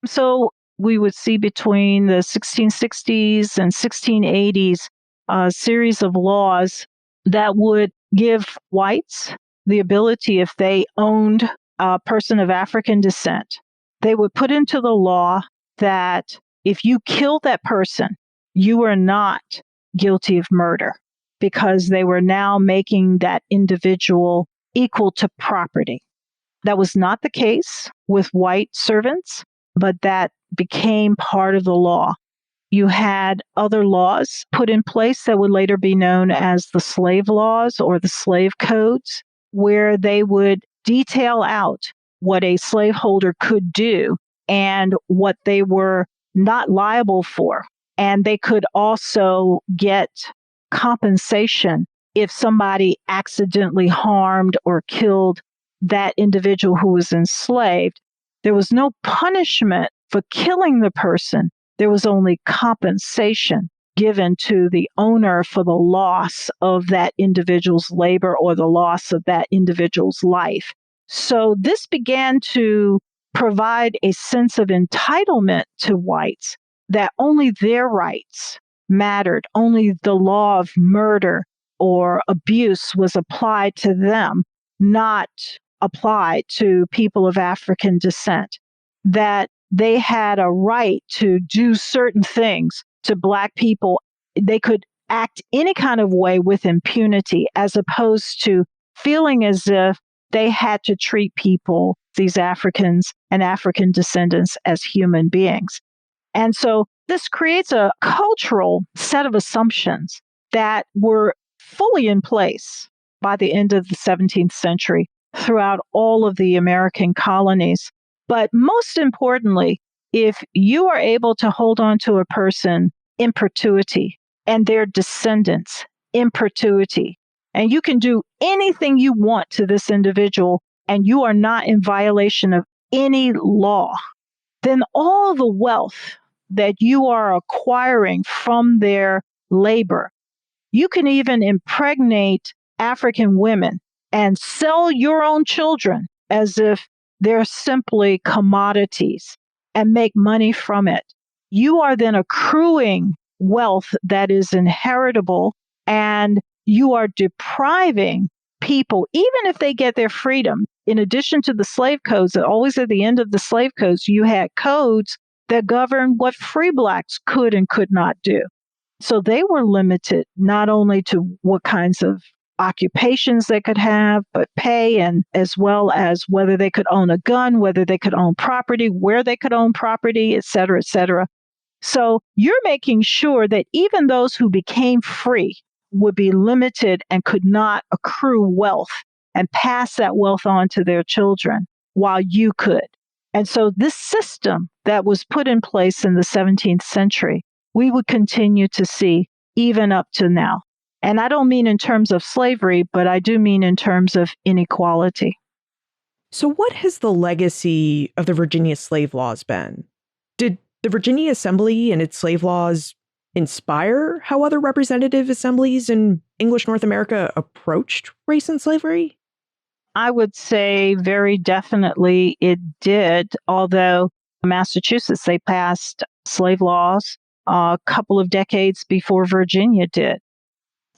So we would see between the 1660s and 1680s a series of laws that would give whites the ability, if they owned a person of African descent, they would put into the law that if you killed that person, you were not guilty of murder because they were now making that individual equal to property. That was not the case with white servants, but that became part of the law. You had other laws put in place that would later be known as the slave laws or the slave codes, where they would detail out what a slaveholder could do and what they were not liable for. And they could also get compensation if somebody accidentally harmed or killed that individual who was enslaved. There was no punishment for killing the person. There was only compensation given to the owner for the loss of that individual's labor or the loss of that individual's life. So this began to provide a sense of entitlement to whites that only their rights mattered, only the law of murder or abuse was applied to them, not applied to people of African descent, that they had a right to do certain things to Black people. They could act any kind of way with impunity, as opposed to feeling as if they had to treat people, these Africans and African descendants, as human beings. And so this creates a cultural set of assumptions that were fully in place by the end of the 17th century throughout all of the American colonies. But most importantly, if you are able to hold on to a person in perpetuity and their descendants in perpetuity, and you can do anything you want to this individual and you are not in violation of any law, then all the wealth that you are acquiring from their labor, you can even impregnate African women and sell your own children as if they're simply commodities and make money from it. You are then accruing wealth that is inheritable, and you are depriving people, even if they get their freedom. In addition to the slave codes, always at the end of the slave codes, you had codes that govern what free Blacks could and could not do. So they were limited not only to what kinds of occupations they could have, but pay, and as well as whether they could own a gun, whether they could own property, where they could own property, et cetera, et cetera. So you're making sure that even those who became free would be limited and could not accrue wealth and pass that wealth on to their children while you could. And so this system that was put in place in the 17th century, we would continue to see even up to now. And I don't mean in terms of slavery, but I do mean in terms of inequality. So what has the legacy of the Virginia slave laws been? Did the Virginia Assembly and its slave laws inspire how other representative assemblies in English North America approached race and slavery? I would say very definitely it did, although Massachusetts, they passed slave laws a couple of decades before Virginia did.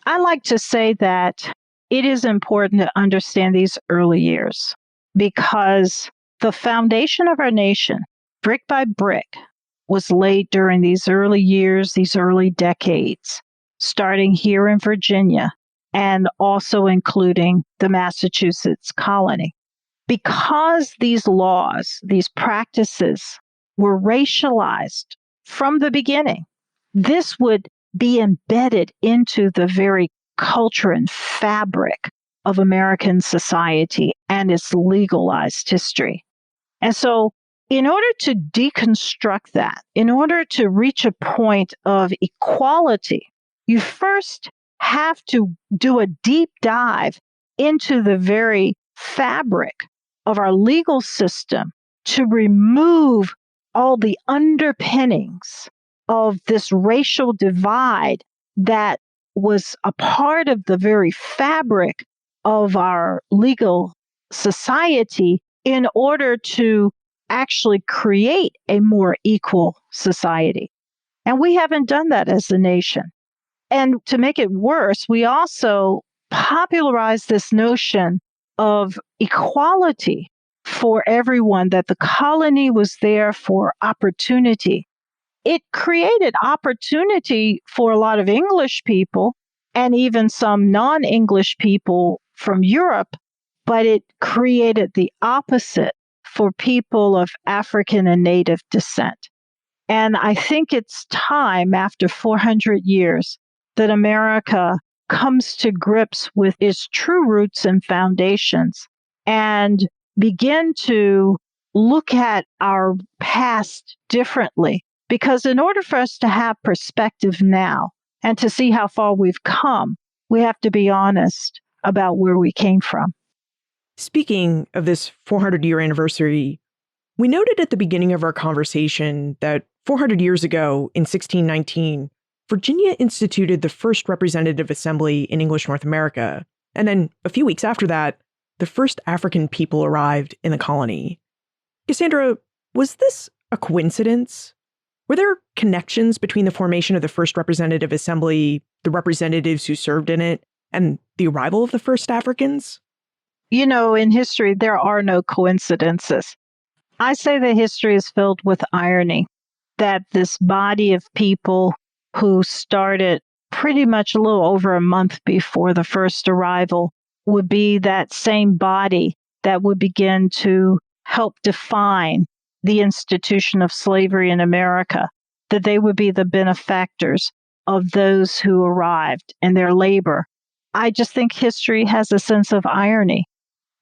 I like to say that it is important to understand these early years because the foundation of our nation, brick by brick, was laid during these early years, these early decades, starting here in Virginia and also including the Massachusetts colony. Because these laws, these practices were racialized from the beginning, this would be embedded into the very culture and fabric of American society and its legalized history. And so, in order to deconstruct that, in order to reach a point of equality, you first have to do a deep dive into the very fabric of our legal system to remove all the underpinnings of this racial divide that was a part of the very fabric of our legal society in order to actually create a more equal society. And we haven't done that as a nation. And to make it worse, we also popularized this notion of equality for everyone, that the colony was there for opportunity. It created opportunity for a lot of English people and even some non-English people from Europe, but it created the opposite for people of African and Native descent. And I think it's time, after 400 years, that America comes to grips with its true roots and foundations and begin to look at our past differently. Because in order for us to have perspective now and to see how far we've come, we have to be honest about where we came from. Speaking of this 400-year anniversary, we noted at the beginning of our conversation that 400 years ago, in 1619, Virginia instituted the first representative assembly in English North America. And then a few weeks after that, the first African people arrived in the colony. Cassandra, was this a coincidence? Were there connections between the formation of the first representative assembly, the representatives who served in it, and the arrival of the first Africans? You know, in history, there are no coincidences. I say that history is filled with irony, that this body of people who started pretty much a little over a month before the first arrival would be that same body that would begin to help define the institution of slavery in America, that they would be the benefactors of those who arrived and their labor. I just think history has a sense of irony.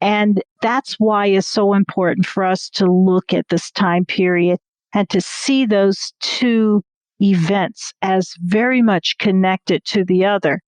And that's why it's so important for us to look at this time period and to see those two events as very much connected to the other.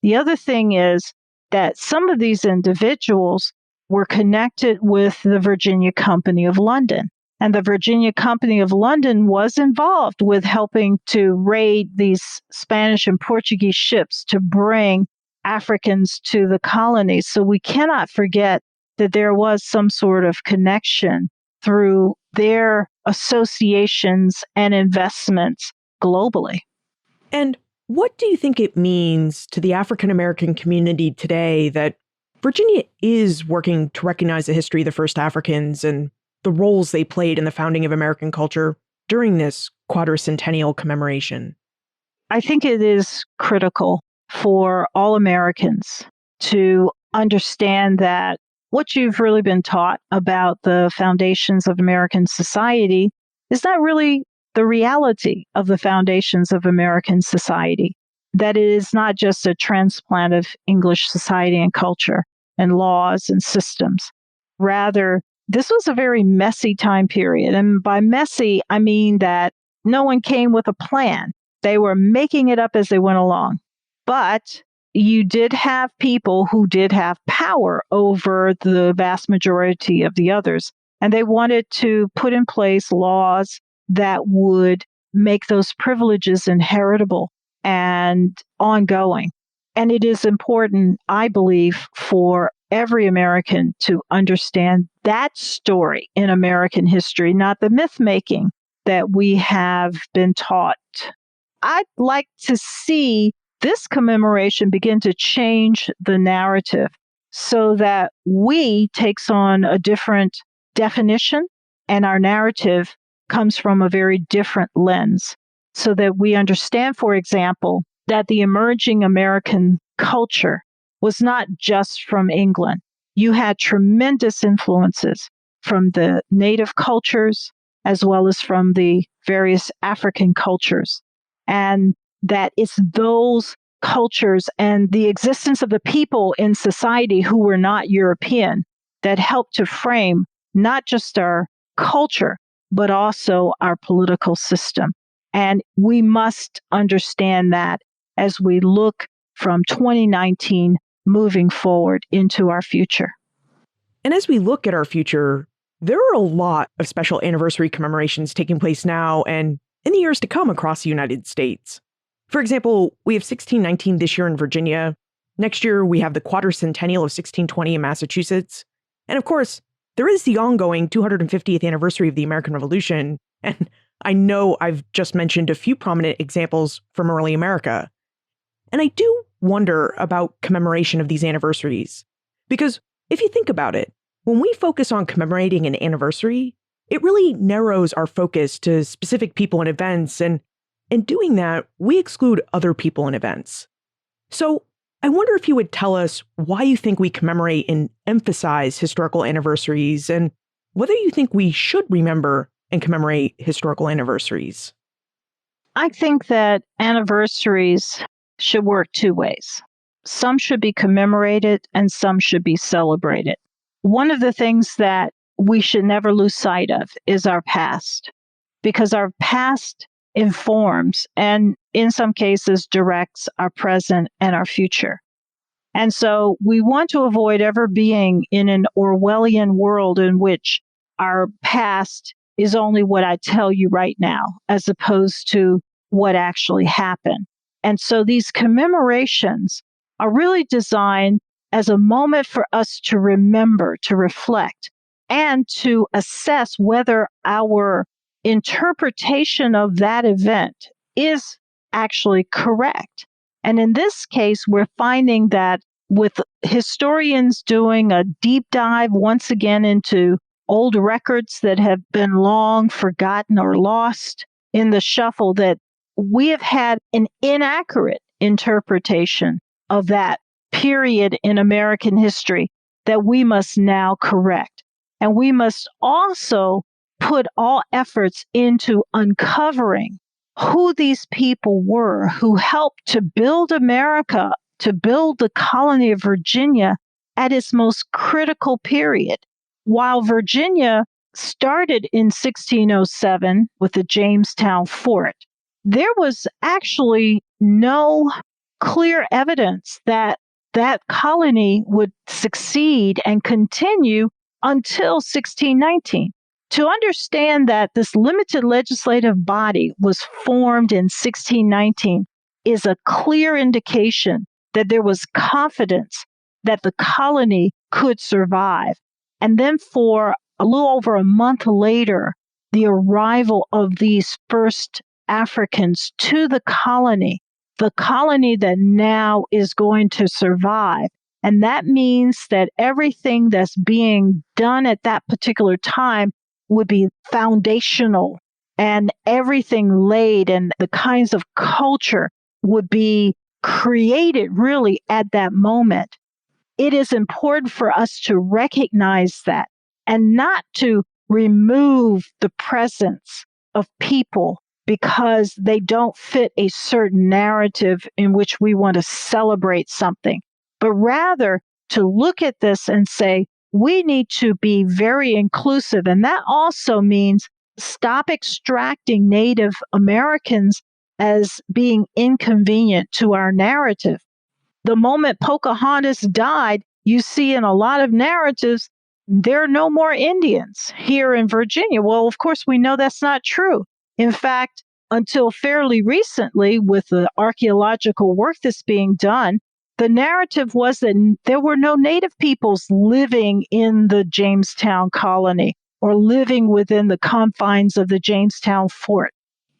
The other thing is that some of these individuals were connected with the Virginia Company of London. And the Virginia Company of London was involved with helping to raid these Spanish and Portuguese ships to bring Africans to the colonies. So we cannot forget that there was some sort of connection through their associations and investments globally. And what do you think it means to the African American community today that Virginia is working to recognize the history of the first Africans and the roles they played in the founding of American culture during this quadricentennial commemoration? I think it is critical for all Americans to understand that what you've really been taught about the foundations of American society is not really the reality of the foundations of American society. That it is not just a transplant of English society and culture and laws and systems. Rather, this was a very messy time period. And by messy, I mean that no one came with a plan. They were making it up as they went along. But you did have people who did have power over the vast majority of the others. And they wanted to put in place laws that would make those privileges inheritable and ongoing. And it is important, I believe, for every American to understand that story in American history, not the myth making that we have been taught. I'd like to see this commemoration begin to change the narrative so that we takes on a different definition and our narrative comes from a very different lens, so that we understand, for example, that the emerging American culture was not just from England. You had tremendous influences from the native cultures as well as from the various African cultures. And that it's those cultures and the existence of the people in society who were not European that helped to frame not just our culture, but also our political system. And we must understand that as we look from 2019 moving forward into our future. And as we look at our future, there are a lot of special anniversary commemorations taking place now and in the years to come across the United States. For example, we have 1619 this year in Virginia. Next year, we have the quadricentennial of 1620 in Massachusetts. And of course, There is the ongoing 250th anniversary of the American Revolution, and I know I've just mentioned a few prominent examples from early America. And I do wonder about commemoration of these anniversaries. Because if you think about it, when we focus on commemorating an anniversary, it really narrows our focus to specific people and events, and in doing that, we exclude other people and events. So I wonder if you would tell us why you think we commemorate and emphasize historical anniversaries, and whether you think we should remember and commemorate historical anniversaries. I think that anniversaries should work two ways. Some should be commemorated and some should be celebrated. One of the things that we should never lose sight of is our past, because our past informs and in some cases directs our present and our future. And so we want to avoid ever being in an Orwellian world in which our past is only what I tell you right now, as opposed to what actually happened. And so these commemorations are really designed as a moment for us to remember, to reflect, and to assess whether our interpretation of that event is actually correct. And in this case, we're finding that with historians doing a deep dive once again into old records that have been long forgotten or lost in the shuffle, that we have had an inaccurate interpretation of that period in American history that we must now correct. And we must also put all efforts into uncovering who these people were who helped to build America, to build the colony of Virginia at its most critical period. While Virginia started in 1607 with the Jamestown Fort, there was actually no clear evidence that that colony would succeed and continue until 1619. To understand that this limited legislative body was formed in 1619 is a clear indication that there was confidence that the colony could survive. And then for a little over a month later, the arrival of these first Africans to the colony that now is going to survive. And that means that everything that's being done at that particular time would be foundational, and everything laid and the kinds of culture would be created really at that moment. It is important for us to recognize that and not to remove the presence of people because they don't fit a certain narrative in which we want to celebrate something, but rather to look at this and say, we need to be very inclusive. And that also means stop extracting Native Americans as being inconvenient to our narrative. The moment Pocahontas died, you see in a lot of narratives, there are no more Indians here in Virginia. Well, of course, we know that's not true. In fact, until fairly recently, with the archaeological work that's being done, the narrative was that there were no Native peoples living in the Jamestown colony or living within the confines of the Jamestown fort.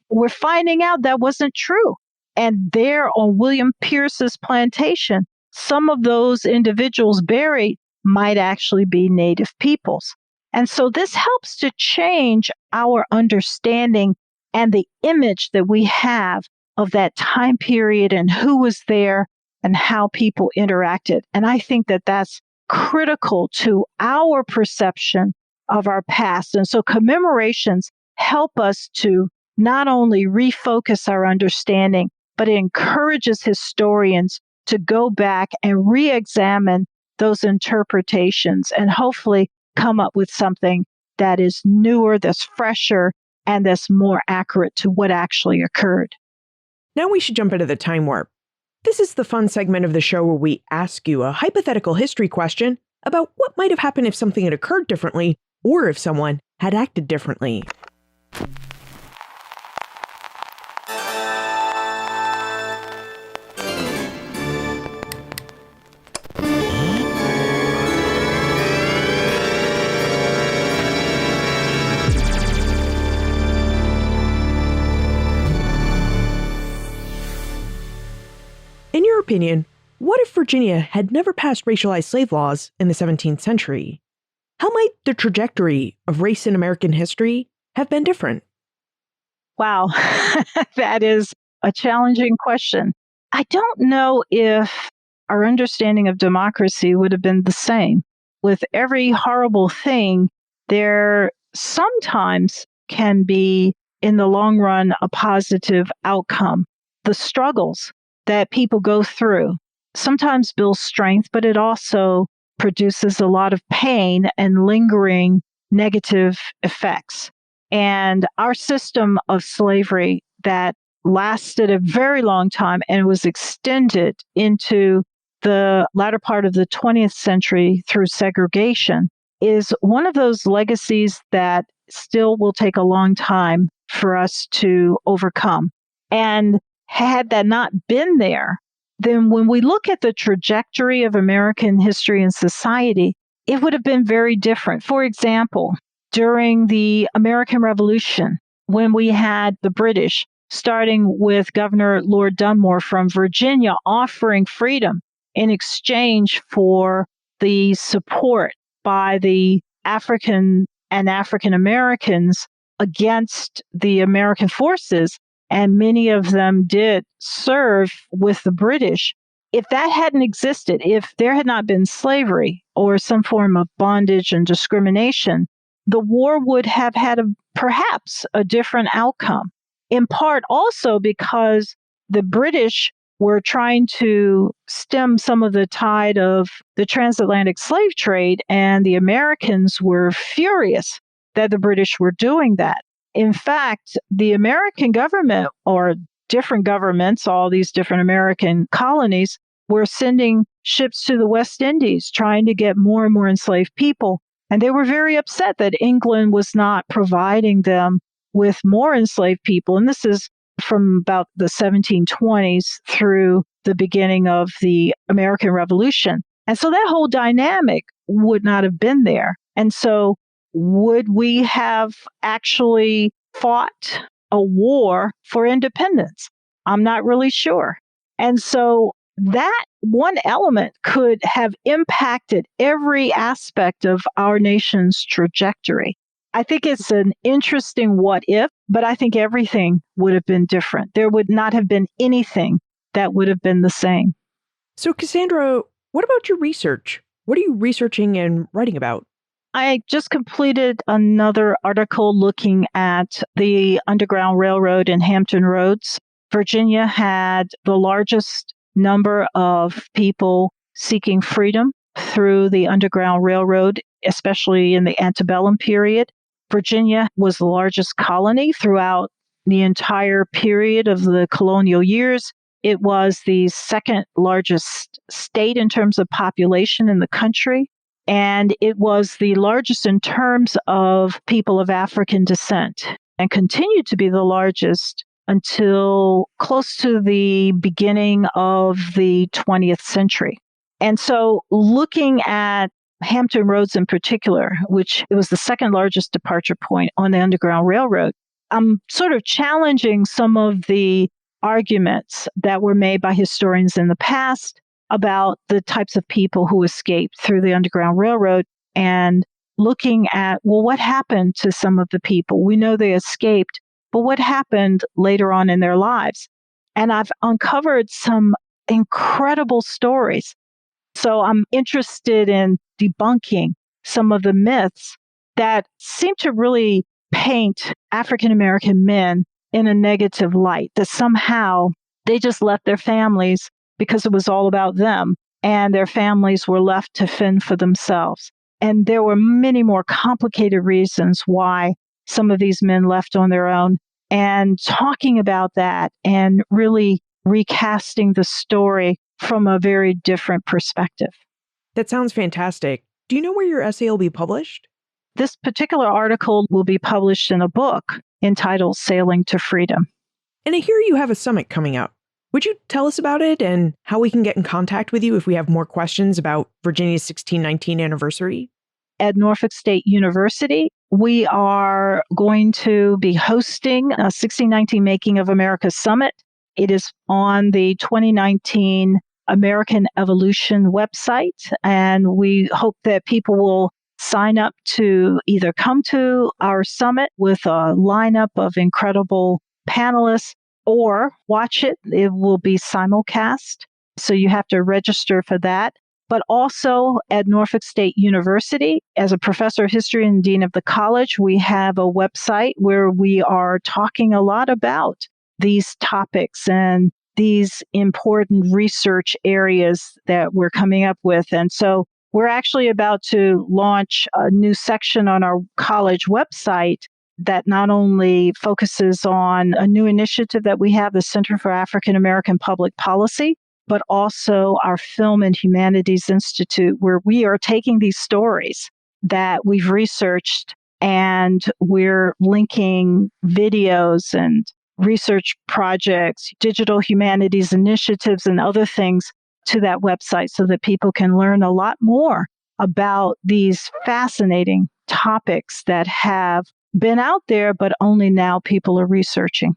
We're finding out that wasn't true. And there on William Pierce's plantation, some of those individuals buried might actually be Native peoples. And so this helps to change our understanding and the image that we have of that time period and who was there and how people interacted. And I think that that's critical to our perception of our past. And so commemorations help us to not only refocus our understanding, but it encourages historians to go back and re-examine those interpretations and hopefully come up with something that is newer, that's fresher, and that's more accurate to what actually occurred. Now we should jump into the time warp. This is the fun segment of the show where we ask you a hypothetical history question about what might have happened if something had occurred differently or if someone had acted differently. opinion, what if Virginia had never passed racialized slave laws in the 17th century? How might the trajectory of race in American history have been different? Wow, that is a challenging question. I don't know if our understanding of democracy would have been the same. With every horrible thing, there sometimes can be, in the long run, a positive outcome. The struggles that people go through sometimes build strength, but it also produces a lot of pain and lingering negative effects. And our system of slavery that lasted a very long time and was extended into the latter part of the 20th century through segregation is one of those legacies that still will take a long time for us to overcome. And had that not been there, then when we look at the trajectory of American history and society, it would have been very different. For example, during the American Revolution, when we had the British, starting with Governor Lord Dunmore from Virginia, offering freedom in exchange for the support by the African and African Americans against the American forces, and many of them did serve with the British. If that hadn't existed, if there had not been slavery or some form of bondage and discrimination, the war would have had perhaps a different outcome, in part also because the British were trying to stem some of the tide of the transatlantic slave trade, and the Americans were furious that the British were doing that. In fact, the American government, or different governments, all these different American colonies, were sending ships to the West Indies trying to get more and more enslaved people. And they were very upset that England was not providing them with more enslaved people. And this is from about the 1720s through the beginning of the American Revolution. And so that whole dynamic would not have been there. And so would we have actually fought a war for independence? I'm not really sure. And so that one element could have impacted every aspect of our nation's trajectory. I think it's an interesting what if, but I think everything would have been different. There would not have been anything that would have been the same. So, Cassandra, what about your research? What are you researching and writing about? I just completed another article looking at the Underground Railroad and Hampton Roads. Virginia had the largest number of people seeking freedom through the Underground Railroad, especially in the antebellum period. Virginia was the largest colony throughout the entire period of the colonial years. It was the second largest state in terms of population in the country, and it was the largest in terms of people of African descent, and continued to be the largest until close to the beginning of the 20th century. And so looking at Hampton Roads in particular, which it was the second largest departure point on the Underground Railroad, I'm sort of challenging some of the arguments that were made by historians in the past about the types of people who escaped through the Underground Railroad, and looking at, well, what happened to some of the people? We know they escaped, but what happened later on in their lives? And I've uncovered some incredible stories. So I'm interested in debunking some of the myths that seem to really paint African American men in a negative light, that somehow they just left their families because it was all about them, and their families were left to fend for themselves. And there were many more complicated reasons why some of these men left on their own. And talking about that and really recasting the story from a very different perspective. That sounds fantastic. Do you know where your essay will be published? This particular article will be published in a book entitled Sailing to Freedom. And I hear you have a summit coming up. Would you tell us about it and how we can get in contact with you if we have more questions about Virginia's 1619 anniversary? At Norfolk State University, we are going to be hosting a 1619 Making of America Summit. It is on the 2019 American Evolution website, and we hope that people will sign up to either come to our summit with a lineup of incredible panelists or watch it. It will be simulcast, so you have to register for that. But also at Norfolk State University, as a professor of history and dean of the college, we have a website where we are talking a lot about these topics and these important research areas that we're coming up with. And so we're actually about to launch a new section on our college website that not only focuses on a new initiative that we have, the Center for African American Public Policy, but also our Film and Humanities Institute, where we are taking these stories that we've researched and we're linking videos and research projects, digital humanities initiatives, and other things to that website so that people can learn a lot more about these fascinating topics that have been out there, but only now people are researching.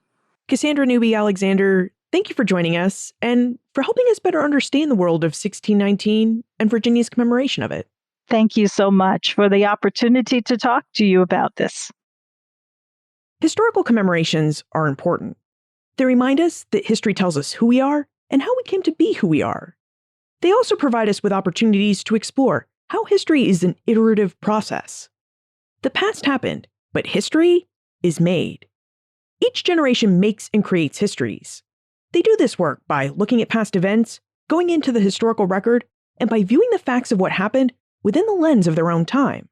Cassandra Newby Alexander, thank you for joining us and for helping us better understand the world of 1619 and Virginia's commemoration of it. Thank you so much for the opportunity to talk to you about this. Historical commemorations are important. They remind us that history tells us who we are and how we came to be who we are. They also provide us with opportunities to explore how history is an iterative process. The past happened, but history is made. Each generation makes and creates histories. They do this work by looking at past events, going into the historical record, and by viewing the facts of what happened within the lens of their own time.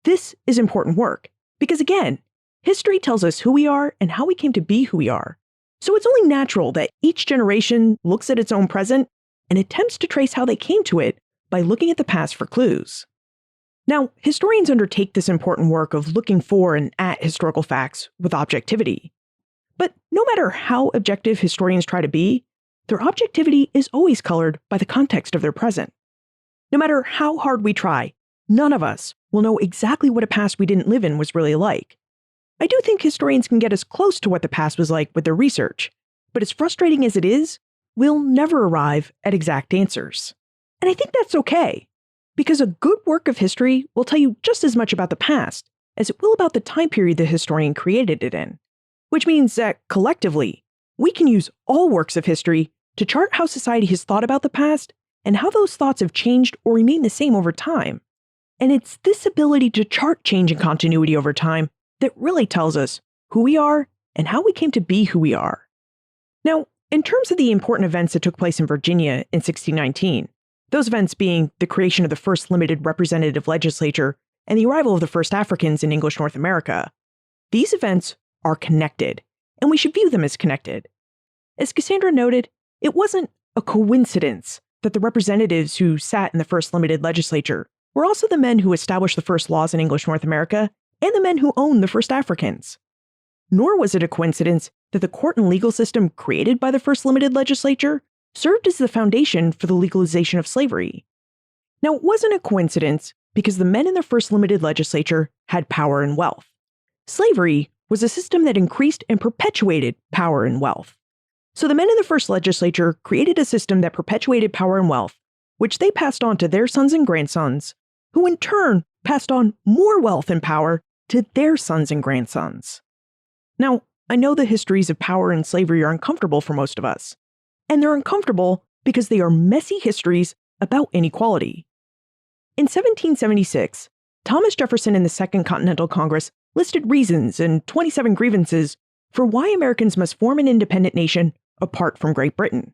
This is important work because, again, history tells us who we are and how we came to be who we are. So it's only natural that each generation looks at its own present and attempts to trace how they came to it by looking at the past for clues. Now, historians undertake this important work of looking for and at historical facts with objectivity. But no matter how objective historians try to be, their objectivity is always colored by the context of their present. No matter how hard we try, none of us will know exactly what a past we didn't live in was really like. I do think historians can get us close to what the past was like with their research, but as frustrating as it is, we'll never arrive at exact answers. And I think that's okay, because a good work of history will tell you just as much about the past as it will about the time period the historian created it in. Which means that, collectively, we can use all works of history to chart how society has thought about the past and how those thoughts have changed or remained the same over time. And it's this ability to chart change and continuity over time that really tells us who we are and how we came to be who we are. Now, in terms of the important events that took place in Virginia in 1619, those events being the creation of the first limited representative legislature and the arrival of the first Africans in English North America, these events are connected, and we should view them as connected. As Cassandra noted, it wasn't a coincidence that the representatives who sat in the first limited legislature were also the men who established the first laws in English North America and the men who owned the first Africans. Nor was it a coincidence that the court and legal system created by the first limited legislature served as the foundation for the legalization of slavery. Now, it wasn't a coincidence because the men in the first limited legislature had power and wealth. Slavery was a system that increased and perpetuated power and wealth. So the men in the first legislature created a system that perpetuated power and wealth, which they passed on to their sons and grandsons, who in turn passed on more wealth and power to their sons and grandsons. Now, I know the histories of power and slavery are uncomfortable for most of us, and they're uncomfortable because they are messy histories about inequality. In 1776, Thomas Jefferson in the Second Continental Congress listed reasons and 27 grievances for why Americans must form an independent nation apart from Great Britain.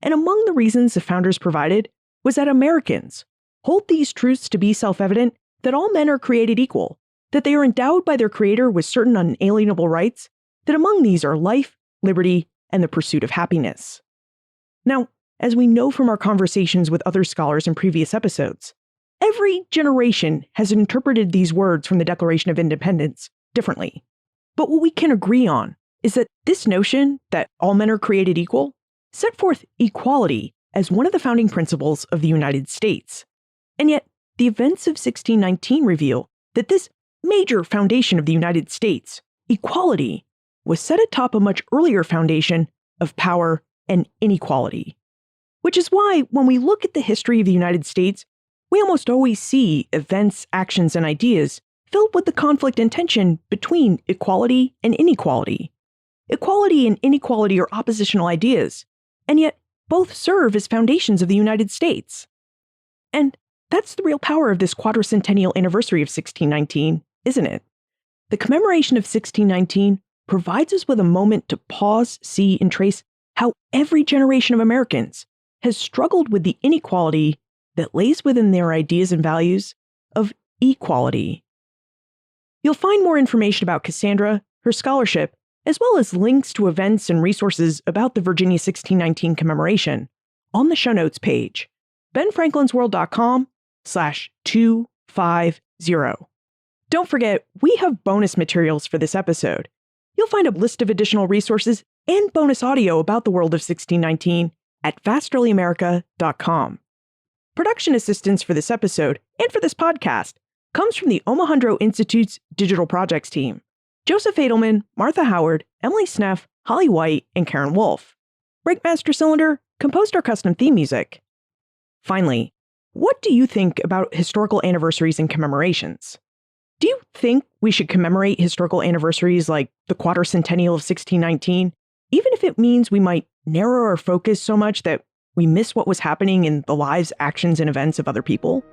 And among the reasons the founders provided was that Americans hold these truths to be self-evident that all men are created equal, that they are endowed by their Creator with certain unalienable rights, that among these are life, liberty, and the pursuit of happiness. Now, as we know from our conversations with other scholars in previous episodes, every generation has interpreted these words from the Declaration of Independence differently. But what we can agree on is that this notion that all men are created equal set forth equality as one of the founding principles of the United States. And yet, the events of 1619 reveal that this major foundation of the United States, equality, was set atop a much earlier foundation of power and inequality. Which is why, when we look at the history of the United States, we almost always see events, actions, and ideas filled with the conflict and tension between equality and inequality. Equality and inequality are oppositional ideas, and yet both serve as foundations of the United States. And that's the real power of this quadricentennial anniversary of 1619, isn't it? The commemoration of 1619 provides us with a moment to pause, see, and trace how every generation of Americans has struggled with the inequality that lays within their ideas and values of equality. You'll find more information about Cassandra, her scholarship, as well as links to events and resources about the Virginia 1619 commemoration on the show notes page, benfranklinsworld.com/250. Don't forget, we have bonus materials for this episode. You'll find a list of additional resources and bonus audio about the world of 1619 at fastearlyamerica.com. Production assistance for this episode and for this podcast comes from the Omohundro Institute's Digital Projects team: Joseph Edelman, Martha Howard, Emily Sneff, Holly White, and Karen Wolf. Breakmaster Cylinder composed our custom theme music. Finally, what do you think about historical anniversaries and commemorations? Do you think we should commemorate historical anniversaries like the quadricentennial of 1619, even if it means we might narrow our focus so much that we miss what was happening in the lives, actions, and events of other people?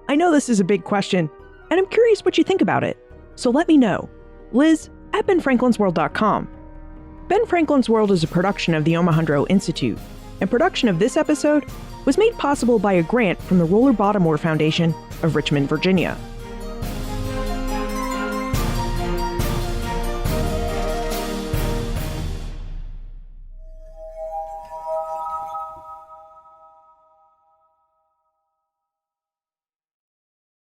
I know this is a big question, and I'm curious what you think about it, so let me know. Liz at benfranklinsworld.com. Ben Franklin's World is a production of the Omohundro Institute, and production of this episode was made possible by a grant from the Roller Baltimore Foundation of Richmond, Virginia.